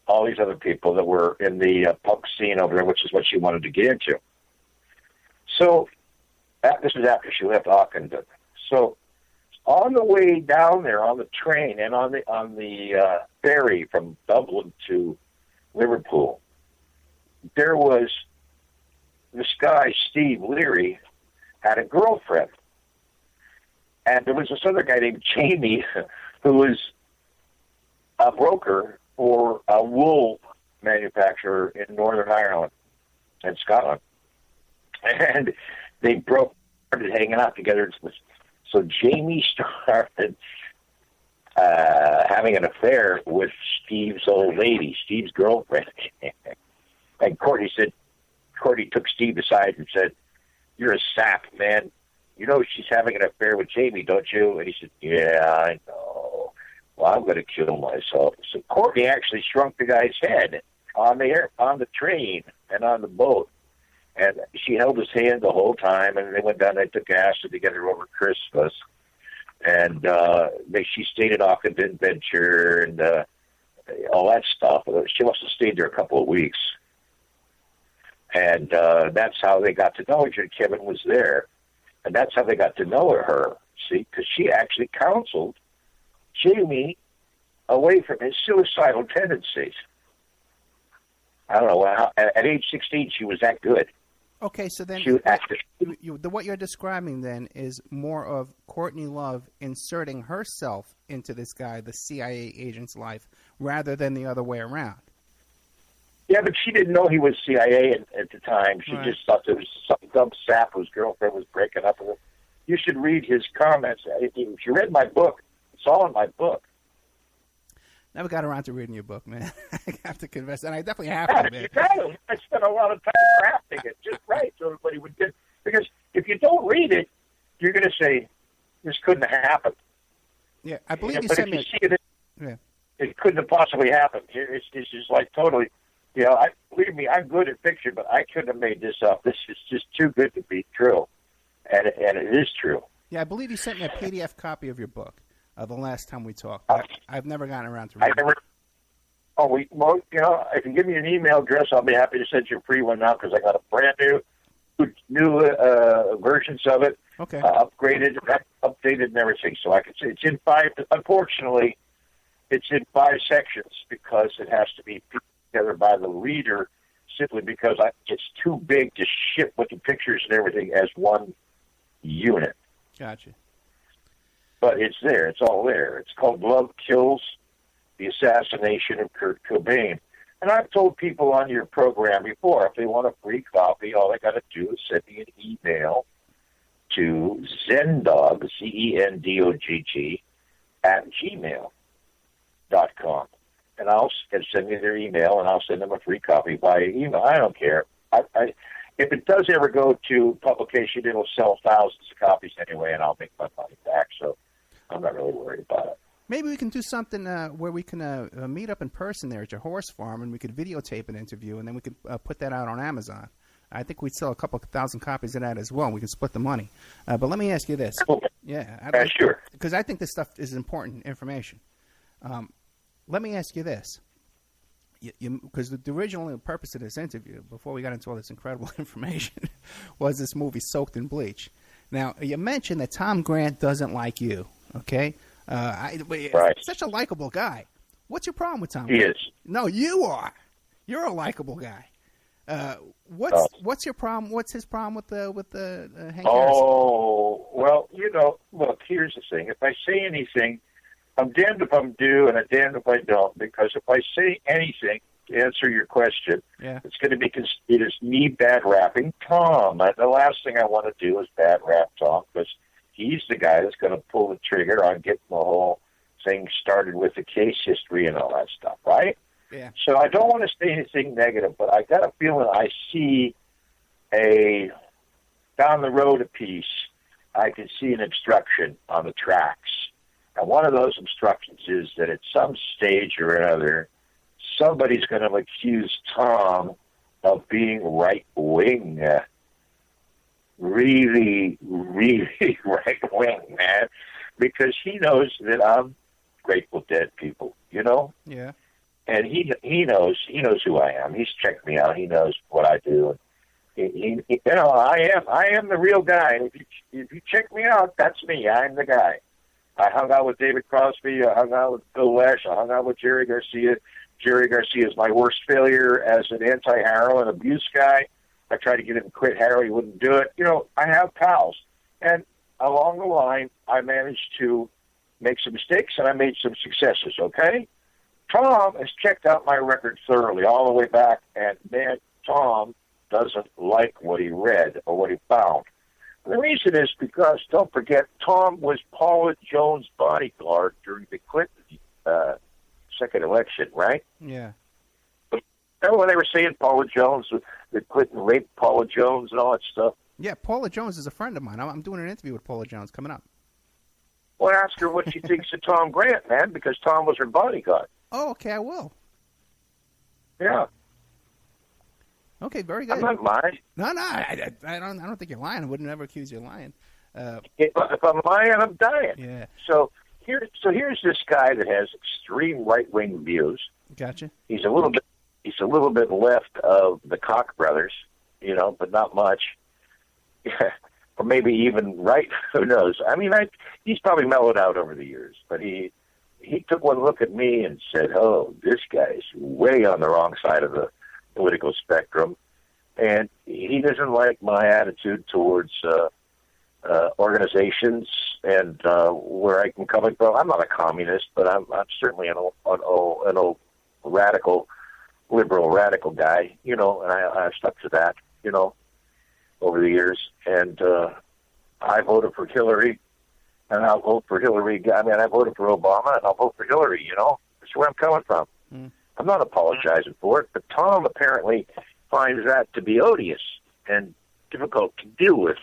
[SPEAKER 4] all these other people that were in the punk scene over there, which is what she wanted to get into. So this was after she left Ockenden. So on the way down there on the train and on the ferry from Dublin to Liverpool, there was this guy, Steve Leary, had a girlfriend. And there was this other guy named Jamie who was a broker for a wool manufacturer in Northern Ireland and Scotland. And they started hanging out together. So Jamie started having an affair with Steve's old lady, Steve's girlfriend. And Courtney took Steve aside and said, "You're a sap, man. You know she's having an affair with Jamie, don't you?" And he said, "Yeah, I know. Well, I'm going to kill myself." So Courtney actually shrunk the guy's head on the train and on the boat. And she held his hand the whole time, and they went down. They took acid together over Christmas, and she stayed at Ockenden Venture and all that stuff. She must have stayed there a couple of weeks, and that's how they got to know each other. Kevin was there, and that's how they got to know her. See, because she actually counseled Jamie away from his suicidal tendencies. I don't know. At age 16, she was that good.
[SPEAKER 1] Okay, so then what you're describing then is more of Courtney Love inserting herself into this guy, the CIA agent's life, rather than the other way around.
[SPEAKER 4] Yeah, but she didn't know he was CIA at the time. She just thought there was some dumb sap whose girlfriend was breaking up with him. You should read his comments. If you read my book, it's all in my book.
[SPEAKER 1] Never got around to reading your book, man. I have to confess, and I definitely have to, man.
[SPEAKER 4] I spent a lot of time crafting it just right so everybody would get. Because if you don't read it, you're going to say this couldn't have happened.
[SPEAKER 1] Yeah, I believe you sent me.
[SPEAKER 4] It couldn't have possibly happened. It's just like totally. Believe me, I'm good at fiction, but I couldn't have made this up. This is just too good to be true, and it is true.
[SPEAKER 1] Yeah, I believe you sent me a PDF copy of your book. The last time we talked, I've never gotten around to reading it.
[SPEAKER 4] If you give me an email address, I'll be happy to send you a free one now because I got a brand new new versions of it,
[SPEAKER 1] Okay.
[SPEAKER 4] upgraded, updated, and everything. So I could say it's in 5. Unfortunately, it's in 5 sections because it has to be put together by the reader, simply because it's too big to ship with the pictures and everything as one unit.
[SPEAKER 1] Gotcha.
[SPEAKER 4] But it's there. It's all there. It's called Love Kills: The Assassination of Kurt Cobain. And I've told people on your program before, if they want a free copy, all they got to do is send me an email to Zendog, Zendogg, @gmail.com. And I'll send me their email, and I'll send them a free copy via email. I don't care. If it does ever go to publication, it'll sell thousands of copies anyway, and I'll make my money back. So I'm not really worried about it.
[SPEAKER 1] Maybe we can do something where we can meet up in person there at your horse farm, and we could videotape an interview, and then we could put that out on Amazon. I think we'd sell a couple of thousand copies of that as well, and we could split the money. But let me ask you this.
[SPEAKER 4] Yeah, sure.
[SPEAKER 1] Because I think this stuff is important information. Let me ask you this. Because the original purpose of this interview, before we got into all this incredible information, was this movie Soaked in Bleach. Now, you mentioned that Tom Grant doesn't like you, okay?
[SPEAKER 4] Right.
[SPEAKER 1] Such a likable guy. What's your problem with Tom
[SPEAKER 4] He
[SPEAKER 1] Grant?
[SPEAKER 4] is.
[SPEAKER 1] No, you are. You're a likable guy. What's your problem? What's his problem with the Hank Harrison?
[SPEAKER 4] Oh, well, look, here's the thing. If I say anything, I'm damned if I'm do and I'm damned if I don't, because if I say anything to answer your question, it's going to be construed as me bad rapping Tom. The last thing I want to do is bad rap Tom, because he's the guy that's going to pull the trigger on getting the whole thing started with the case history and all that stuff, right?
[SPEAKER 1] Yeah.
[SPEAKER 4] So I don't want to say anything negative, but I got a feeling I see down the road a piece, I can see an obstruction on the tracks. And one of those obstructions is that at some stage or another, somebody's going to accuse Tom of being right-wing. Really, really right-wing, man. Because he knows that I'm Grateful Dead people,
[SPEAKER 1] Yeah.
[SPEAKER 4] And he knows who I am. He's checked me out. He knows what I do. I am the real guy. If you check me out, that's me. I'm the guy. I hung out with David Crosby. I hung out with Bill Lesh. I hung out with Jerry Garcia. Jerry Garcia is my worst failure as an anti-heroin abuse guy. I tried to get him to quit heroin. He wouldn't do it. I have pals. And along the line, I managed to make some mistakes, and I made some successes, okay? Tom has checked out my record thoroughly all the way back, and, man, Tom doesn't like what he read or what he found. The reason is because, don't forget, Tom was Paula Jones' bodyguard during the Clinton second election, right?
[SPEAKER 1] Yeah.
[SPEAKER 4] Remember when they were saying Paula Jones, that Clinton raped Paula Jones and all that stuff?
[SPEAKER 1] Yeah, Paula Jones is a friend of mine. I'm doing an interview with Paula Jones coming up.
[SPEAKER 4] Well, ask her what she thinks of Tom Grant, man, because Tom was her bodyguard.
[SPEAKER 1] Oh, okay, I will.
[SPEAKER 4] Yeah.
[SPEAKER 1] Okay, very good.
[SPEAKER 4] I'm not lying.
[SPEAKER 1] No, I don't think you're lying. I would never accuse you of lying.
[SPEAKER 4] If I'm lying, I'm dying.
[SPEAKER 1] Yeah.
[SPEAKER 4] So here's this guy that has extreme right-wing views.
[SPEAKER 1] Gotcha.
[SPEAKER 4] He's a little bit left of the Koch brothers, but not much. Or maybe even right. Who knows? I mean, he's probably mellowed out over the years, but he took one look at me and said, "Oh, this guy's way on the wrong side of the political spectrum," and he doesn't like my attitude towards organizations and where I'm coming from. I'm not a communist, but I'm certainly an old radical, liberal radical guy, and I've stuck to that, over the years. And I voted for Hillary, and I'll vote for Hillary. I mean, I voted for Obama, and I'll vote for Hillary, That's where I'm coming from. I'm not apologizing for it, but Tom apparently finds that to be odious and difficult to deal with.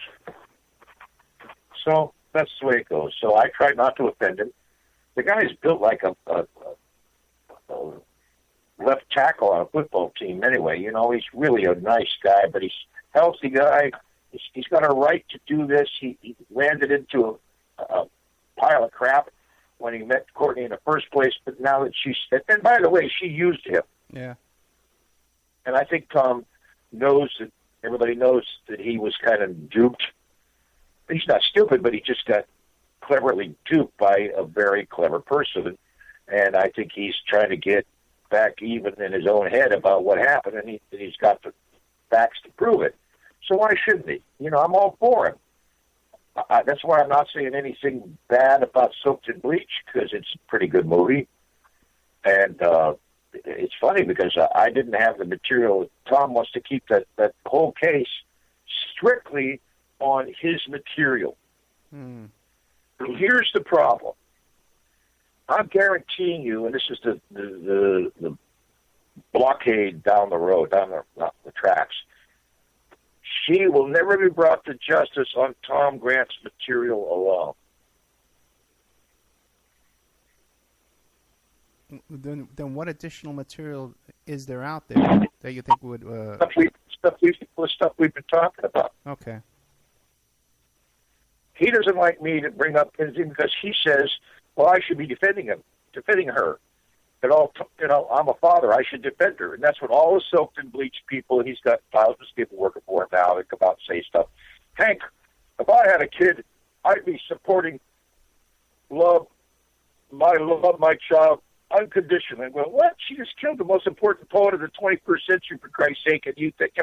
[SPEAKER 4] So that's the way it goes. So I try not to offend him. The guy's built like a left tackle on a football team anyway. He's really a nice guy, but he's a healthy guy. He's got a right to do this. He landed into a pile of crap when he met Courtney in the first place, but now that and by the way, she used him.
[SPEAKER 1] Yeah.
[SPEAKER 4] And I think Tom knows that everybody knows that he was kind of duped. He's not stupid, but he just got cleverly duped by a very clever person. And I think he's trying to get back even in his own head about what happened, and he's got the facts to prove it. So why shouldn't he? I'm all for him. That's why I'm not saying anything bad about Soaked in Bleach, because it's a pretty good movie. And it's funny because I didn't have the material. Tom wants to keep that whole case strictly on his material. Here's the problem. I'm guaranteeing you, and this is the blockade down the road, down the tracks. She will never be brought to justice on Tom Grant's material
[SPEAKER 1] alone. Then what additional material is there out there that you think would...
[SPEAKER 4] Stuff we've been talking about.
[SPEAKER 1] Okay.
[SPEAKER 4] He doesn't like me to bring up anything because he says, well, I should be defending her. I'm a father. I should defend her. And that's what all the Soaked in Bleach people, and he's got thousands of people working for him now that come out and say stuff. Hank, if I had a kid, I'd be supporting love my child unconditionally. Well, what? She just killed the most important poet of the 21st century, for Christ's sake, and you think,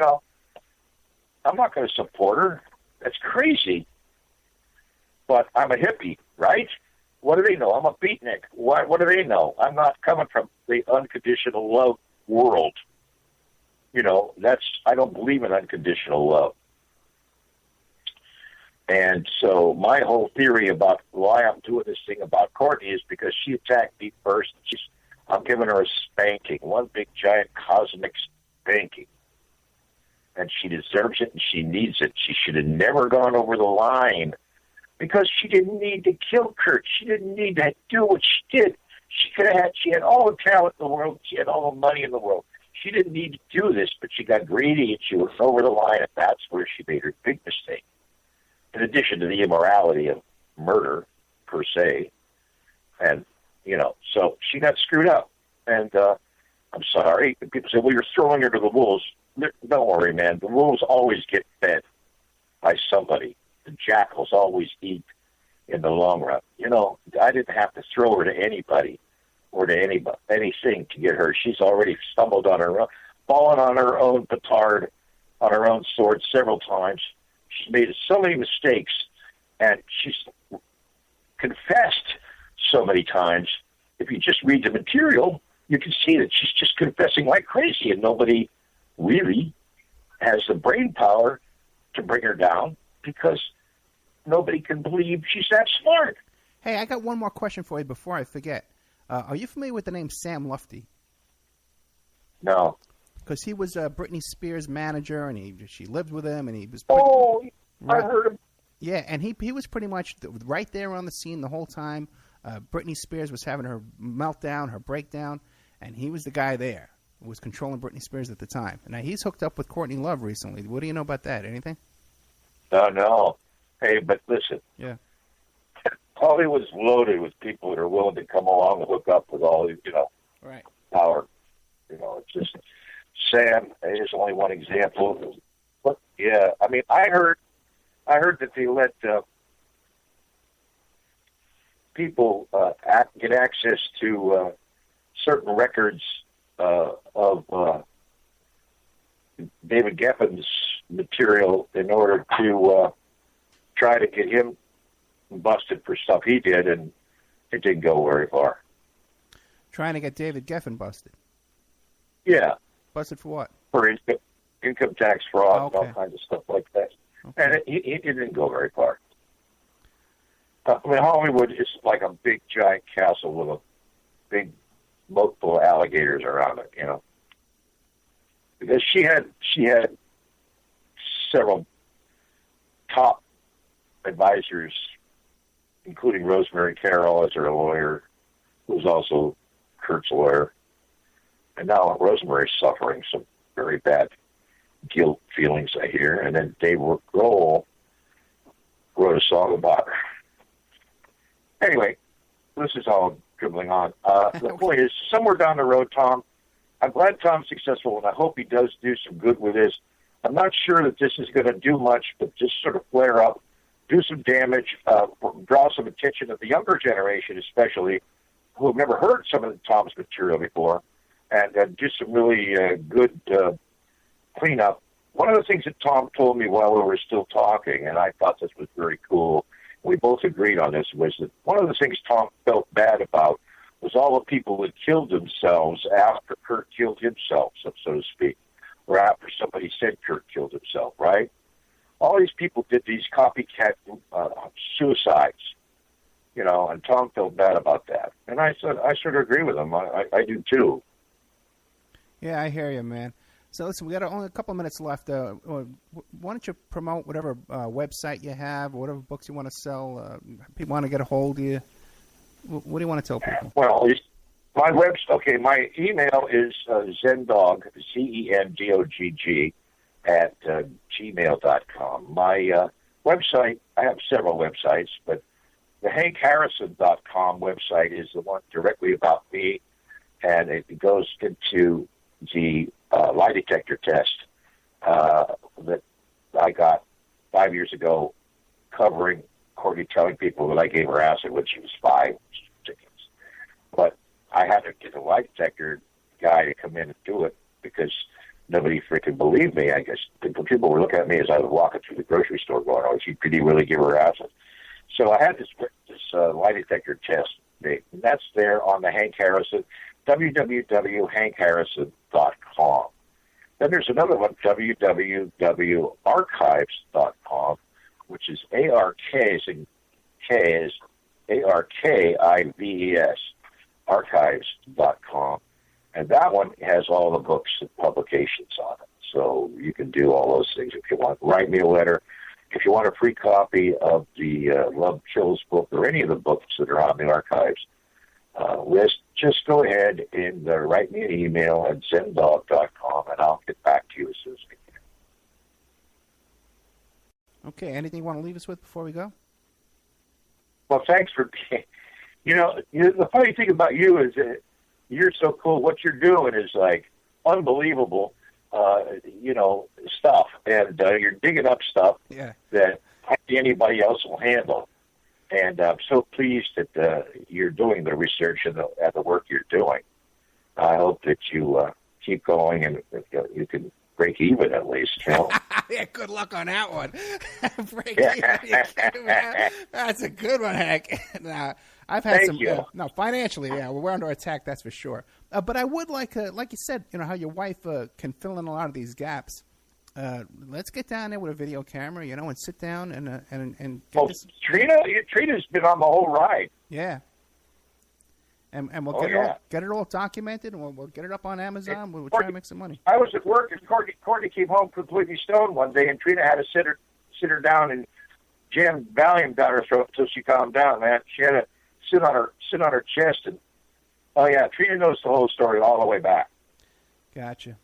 [SPEAKER 4] I'm not going to support her. That's crazy. But I'm a hippie, right? What do they know? I'm a beatnik. What do they know? I'm not coming from the unconditional love world. I don't believe in unconditional love. And so my whole theory about why I'm doing this thing about Courtney is because she attacked me first. I'm giving her a spanking, one big giant cosmic spanking. And she deserves it and she needs it. She should have never gone over the line. Because she didn't need to kill Kurt. She didn't need to do what she did. She had all the talent in the world. She had all the money in the world. She didn't need to do this, but she got greedy and she was over the line, and that's where she made her big mistake. In addition to the immorality of murder, per se. And, so she got screwed up. And I'm sorry. People say, well, you're throwing her to the wolves. Don't worry, man. The wolves always get fed by somebody. The jackals always eat in the long run. I didn't have to throw her to anybody or to anything to get her. She's already stumbled on her own, fallen on her own petard, on her own sword several times. She's made so many mistakes, and she's confessed so many times. If you just read the material, you can see that she's just confessing like crazy, and nobody really has the brain power to bring her down because nobody can believe she's that smart.
[SPEAKER 1] Hey, I got one more question for you before I forget. Are you familiar with the name Sam Lufty?
[SPEAKER 4] No.
[SPEAKER 1] Because he was Britney Spears' manager, and she lived with him, and he was...
[SPEAKER 4] I heard him.
[SPEAKER 1] Yeah, and he was pretty much right there on the scene the whole time. Britney Spears was having her meltdown, her breakdown, and he was the guy there who was controlling Britney Spears at the time. Now, he's hooked up with Courtney Love recently. What do you know about that? Anything?
[SPEAKER 4] No. Hey, but listen.
[SPEAKER 1] Yeah.
[SPEAKER 4] Hollywood's loaded with people that are willing to come along and hook up with all,
[SPEAKER 1] right.
[SPEAKER 4] Power. It's just Sam is only one example. But yeah, I mean, I heard that they let people get access to certain records of David Geffen's material in order to try to get him busted for stuff he did, and it didn't go very far.
[SPEAKER 1] Trying to get David Geffen busted?
[SPEAKER 4] Yeah.
[SPEAKER 1] Busted for what?
[SPEAKER 4] For income tax fraud
[SPEAKER 1] okay.
[SPEAKER 4] and all kinds of stuff like that.
[SPEAKER 1] Okay.
[SPEAKER 4] And it didn't go very far. Hollywood is like a big, giant castle with a big boat full of alligators around it, Because she had several top advisors, including Rosemary Carroll as her lawyer, who was also Kurt's lawyer. And now Rosemary's suffering some very bad guilt feelings, I hear. And then Dave Grohl wrote a song about her. Anyway, this is all dribbling on. The point is, somewhere down the road, Tom, I'm glad Tom's successful, and I hope he does do some good with this. I'm not sure that this is going to do much, but just sort of flare up, do some damage, draw some attention of the younger generation, especially, who have never heard some of Tom's material before, and do some really good cleanup. One of the things that Tom told me while we were still talking, and I thought this was very cool, we both agreed on this, was that one of the things Tom felt bad about was all the people that killed themselves after Kurt killed himself, so to speak, or after somebody said Kurt killed himself, right? All these people did these copycat suicides, you know, and Tom felt bad about that. And I said, I sort of agree with him. I do too.
[SPEAKER 1] Yeah, I hear you, man. So listen, we got only a couple of minutes left. Why don't you promote whatever website you have, or whatever books you want to sell? People want to get a hold of you. What do you want to tell people?
[SPEAKER 4] Well, my my email is Zendog, Zendogg, at gmail.com. My website, I have several websites, but the HankHarrison.com website is the one directly about me, and it goes into the lie detector test that I got 5 years ago, covering Courtney telling people that I gave her acid when she was 5. Which is ridiculous. But I had to get a lie detector guy to come in and do it because nobody freaking believed me. I guess people were looking at me as I was walking through the grocery store going, oh, could he really give her acid? So I had this lie detector test made. And that's there on the Hank Harrison, www.hankharrison.com. Then there's another one, www.archives.com, which is ARKs and Ks, ARKIVES, archives.com. And that one has all the books and publications on it. So you can do all those things if you want. Write me a letter. If you want a free copy of the Love Kills book or any of the books that are on the archives list, just go ahead and write me an email at zendog.com, and I'll get back to you as soon as I can.
[SPEAKER 1] Okay, anything you want to leave us with before we go?
[SPEAKER 4] Well, thanks for being... the funny thing about you is that you're so cool. What you're doing is, like, unbelievable, stuff. And you're digging up stuff that hardly anybody else will handle. And I'm so pleased that you're doing the research and the work you're doing. I hope that you keep going and you can break even at least. You know?
[SPEAKER 1] Yeah, good luck on that one. Break even. That's a good one, Hank. Now, I've had
[SPEAKER 4] Thank you.
[SPEAKER 1] No, financially, yeah, we're under attack, that's for sure. But I would like you said, how your wife can fill in a lot of these gaps. Let's get down there with a video camera, and sit down and get this.
[SPEAKER 4] Trina's been on the whole ride.
[SPEAKER 1] Yeah. And we'll get it all documented, and we'll get it up on Amazon. We'll try to make some money.
[SPEAKER 4] I was at work, and Courtney came home completely stoned one day, and Trina had to sit her down and jam Valium down her throat until she calmed down. Man, she had to sit on her chest, and Trina knows the whole story all the way back.
[SPEAKER 1] Gotcha.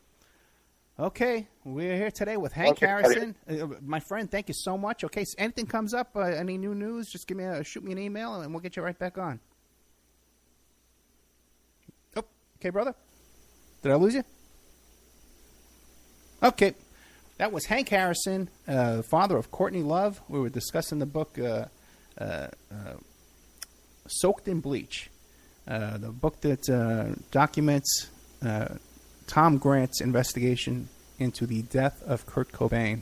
[SPEAKER 1] Okay, we're here today with Hank Harrison. My friend, thank you so much. Okay, so anything comes up, any new news, just shoot me an email, and we'll get you right back on. Oh, okay, brother. Did I lose you? Okay, that was Hank Harrison, father of Courtney Love. We were discussing the book Soaked in Bleach, the book that documents Tom Grant's investigation into the death of Kurt Cobain.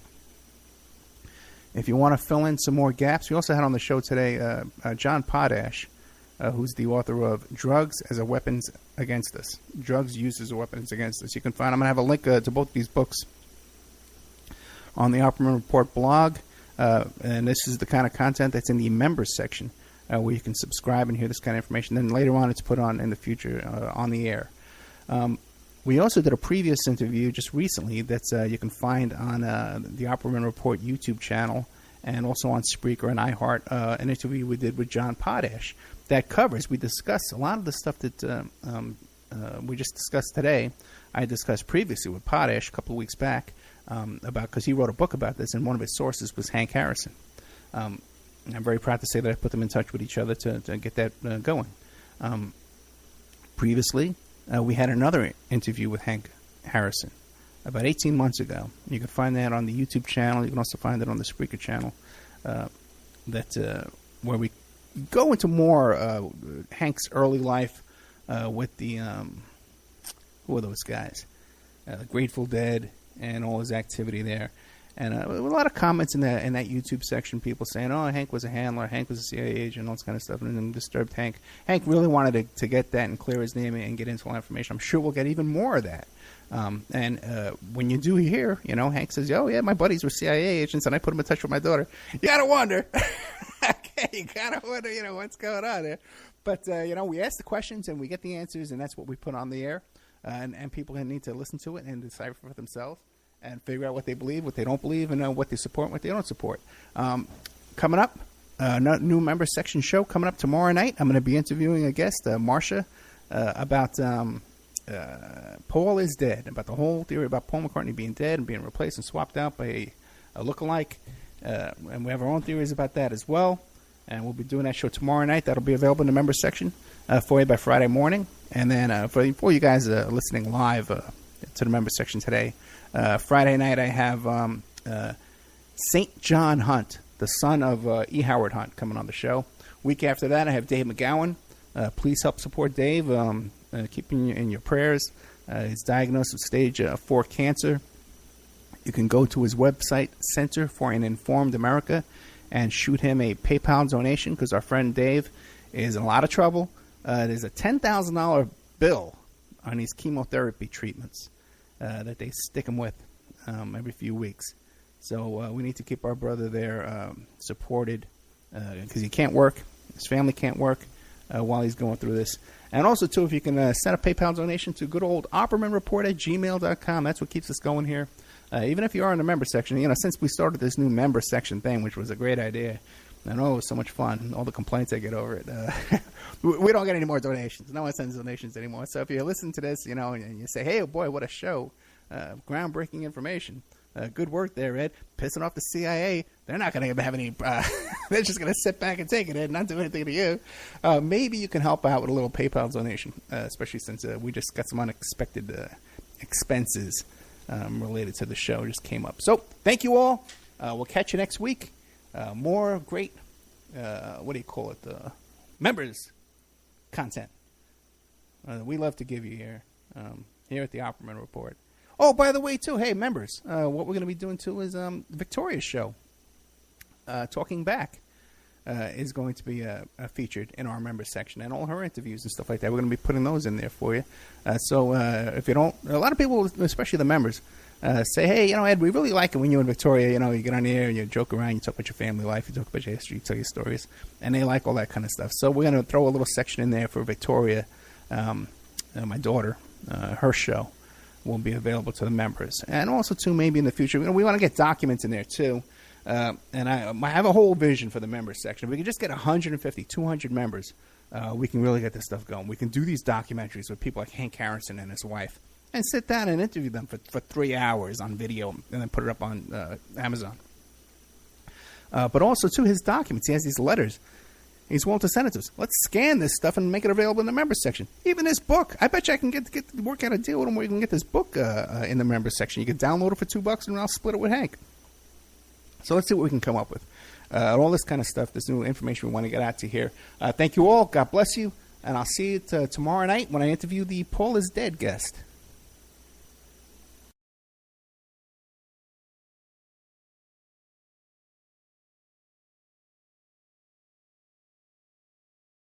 [SPEAKER 1] If you want to fill in some more gaps, we also had on the show today John Potash, who's the author of Drugs as a Weapons Against Us. Drugs Used as a Weapons Against Us. You can find, I'm going to have a link to both these books on the Opperman Report blog. And this is the kind of content that's in the members section, where you can subscribe and hear this kind of information. Then later on, it's put on in the future on the air. We also did a previous interview just recently that you can find on the Opperman Report YouTube channel and also on Spreaker and iHeart, an interview we did with John Potash that covers, we discuss a lot of the stuff that we just discussed today. I discussed previously with Potash a couple of weeks back because he wrote a book about this, and one of his sources was Hank Harrison. I'm very proud to say that I put them in touch with each other to get that going. Previously, we had another interview with Hank Harrison. about 18 months ago. You can find that on the YouTube channel. You can also find it on the Spreaker channel. Where we go into more Hank's early life with the who are those guys? Grateful Dead and all his activity there. And a lot of comments in that YouTube section, people saying, "Oh, Hank was a handler, Hank was a CIA agent, all this kind of stuff," and then disturbed Hank. Hank really wanted to get that and clear his name and get into all that information. I'm sure we'll get even more of that. When you do hear, Hank says, "Oh yeah, my buddies were CIA agents, and I put them in touch with my daughter." You gotta wonder, okay, you gotta wonder, what's going on there. But we ask the questions and we get the answers, and that's what we put on the air. And people need to listen to it and decipher for themselves and figure out what they believe, what they don't believe, and what they support, what they don't support. Coming up, new member section show coming up tomorrow night. I'm going to be interviewing a guest, Marcia, about Paul is dead, about the whole theory about Paul McCartney being dead and being replaced and swapped out by a lookalike. And we have our own theories about that as well. And we'll be doing that show tomorrow night. That'll be available in the member section for you by Friday morning. And then for you guys listening live to the member section today, Friday night I have St. John Hunt, the son of E. Howard Hunt, coming on the show. Week after that I have Dave McGowan. Please help support Dave. Keep him in your prayers. He's diagnosed with stage 4 cancer. You can go to his website, Center for an Informed America, and shoot him a PayPal donation because our friend Dave is in a lot of trouble. There's a $10,000 bill on these chemotherapy treatments that they stick him with every few weeks. So we need to keep our brother there supported because he can't work. His family can't work while he's going through this. And also, too, if you can send a PayPal donation to good old OppermanReport@gmail.com. That's what keeps us going here. Even if you are in the member section, since we started this new member section thing, which was a great idea, and it was so much fun, all the complaints I get over it, we don't get any more donations. No one sends donations anymore. So if you listen to this, and you say, hey, oh boy, what a show, groundbreaking information, good work there, Ed, pissing off the CIA, they're not going to have any, they're just going to sit back and take it, Ed, not do anything to you. Maybe you can help out with a little PayPal donation, especially since we just got some unexpected expenses related to the show just came up. So thank you all. We'll catch you next week. More great, members content. We love to give you here at the Opperman Report. Oh, by the way, too, hey, members, what we're going to be doing, too, is Victoria's show, Talking Back, is going to be featured in our members section, and all her interviews and stuff like that. We're going to be putting those in there for you. So if you don't, a lot of people, especially the members, say, hey, Ed, we really like it when you and Victoria, you get on here and you joke around, you talk about your family life, you talk about your history, you tell your stories, and they like all that kind of stuff. So we're going to throw a little section in there for Victoria, my daughter, her show will be available to the members. And also, too, maybe in the future, we want to get documents in there, too. And I have a whole vision for the members section. If we can just get 150, 200 members, we can really get this stuff going. We can do these documentaries with people like Hank Harrison and his wife and sit down and interview them for 3 hours on video and then put it up on Amazon. But also, too, his documents. He has these letters. He's willing to send it to us. Let's scan this stuff and make it available in the members section. Even this book. I bet you I can work out a deal with him where you can get this book in the members section. You can download it for $2 and I'll split it with Hank. So let's see what we can come up with. All this kind of stuff, this new information we want to get out to here. Thank you all. God bless you. And I'll see you tomorrow night when I interview the Paul is Dead guest.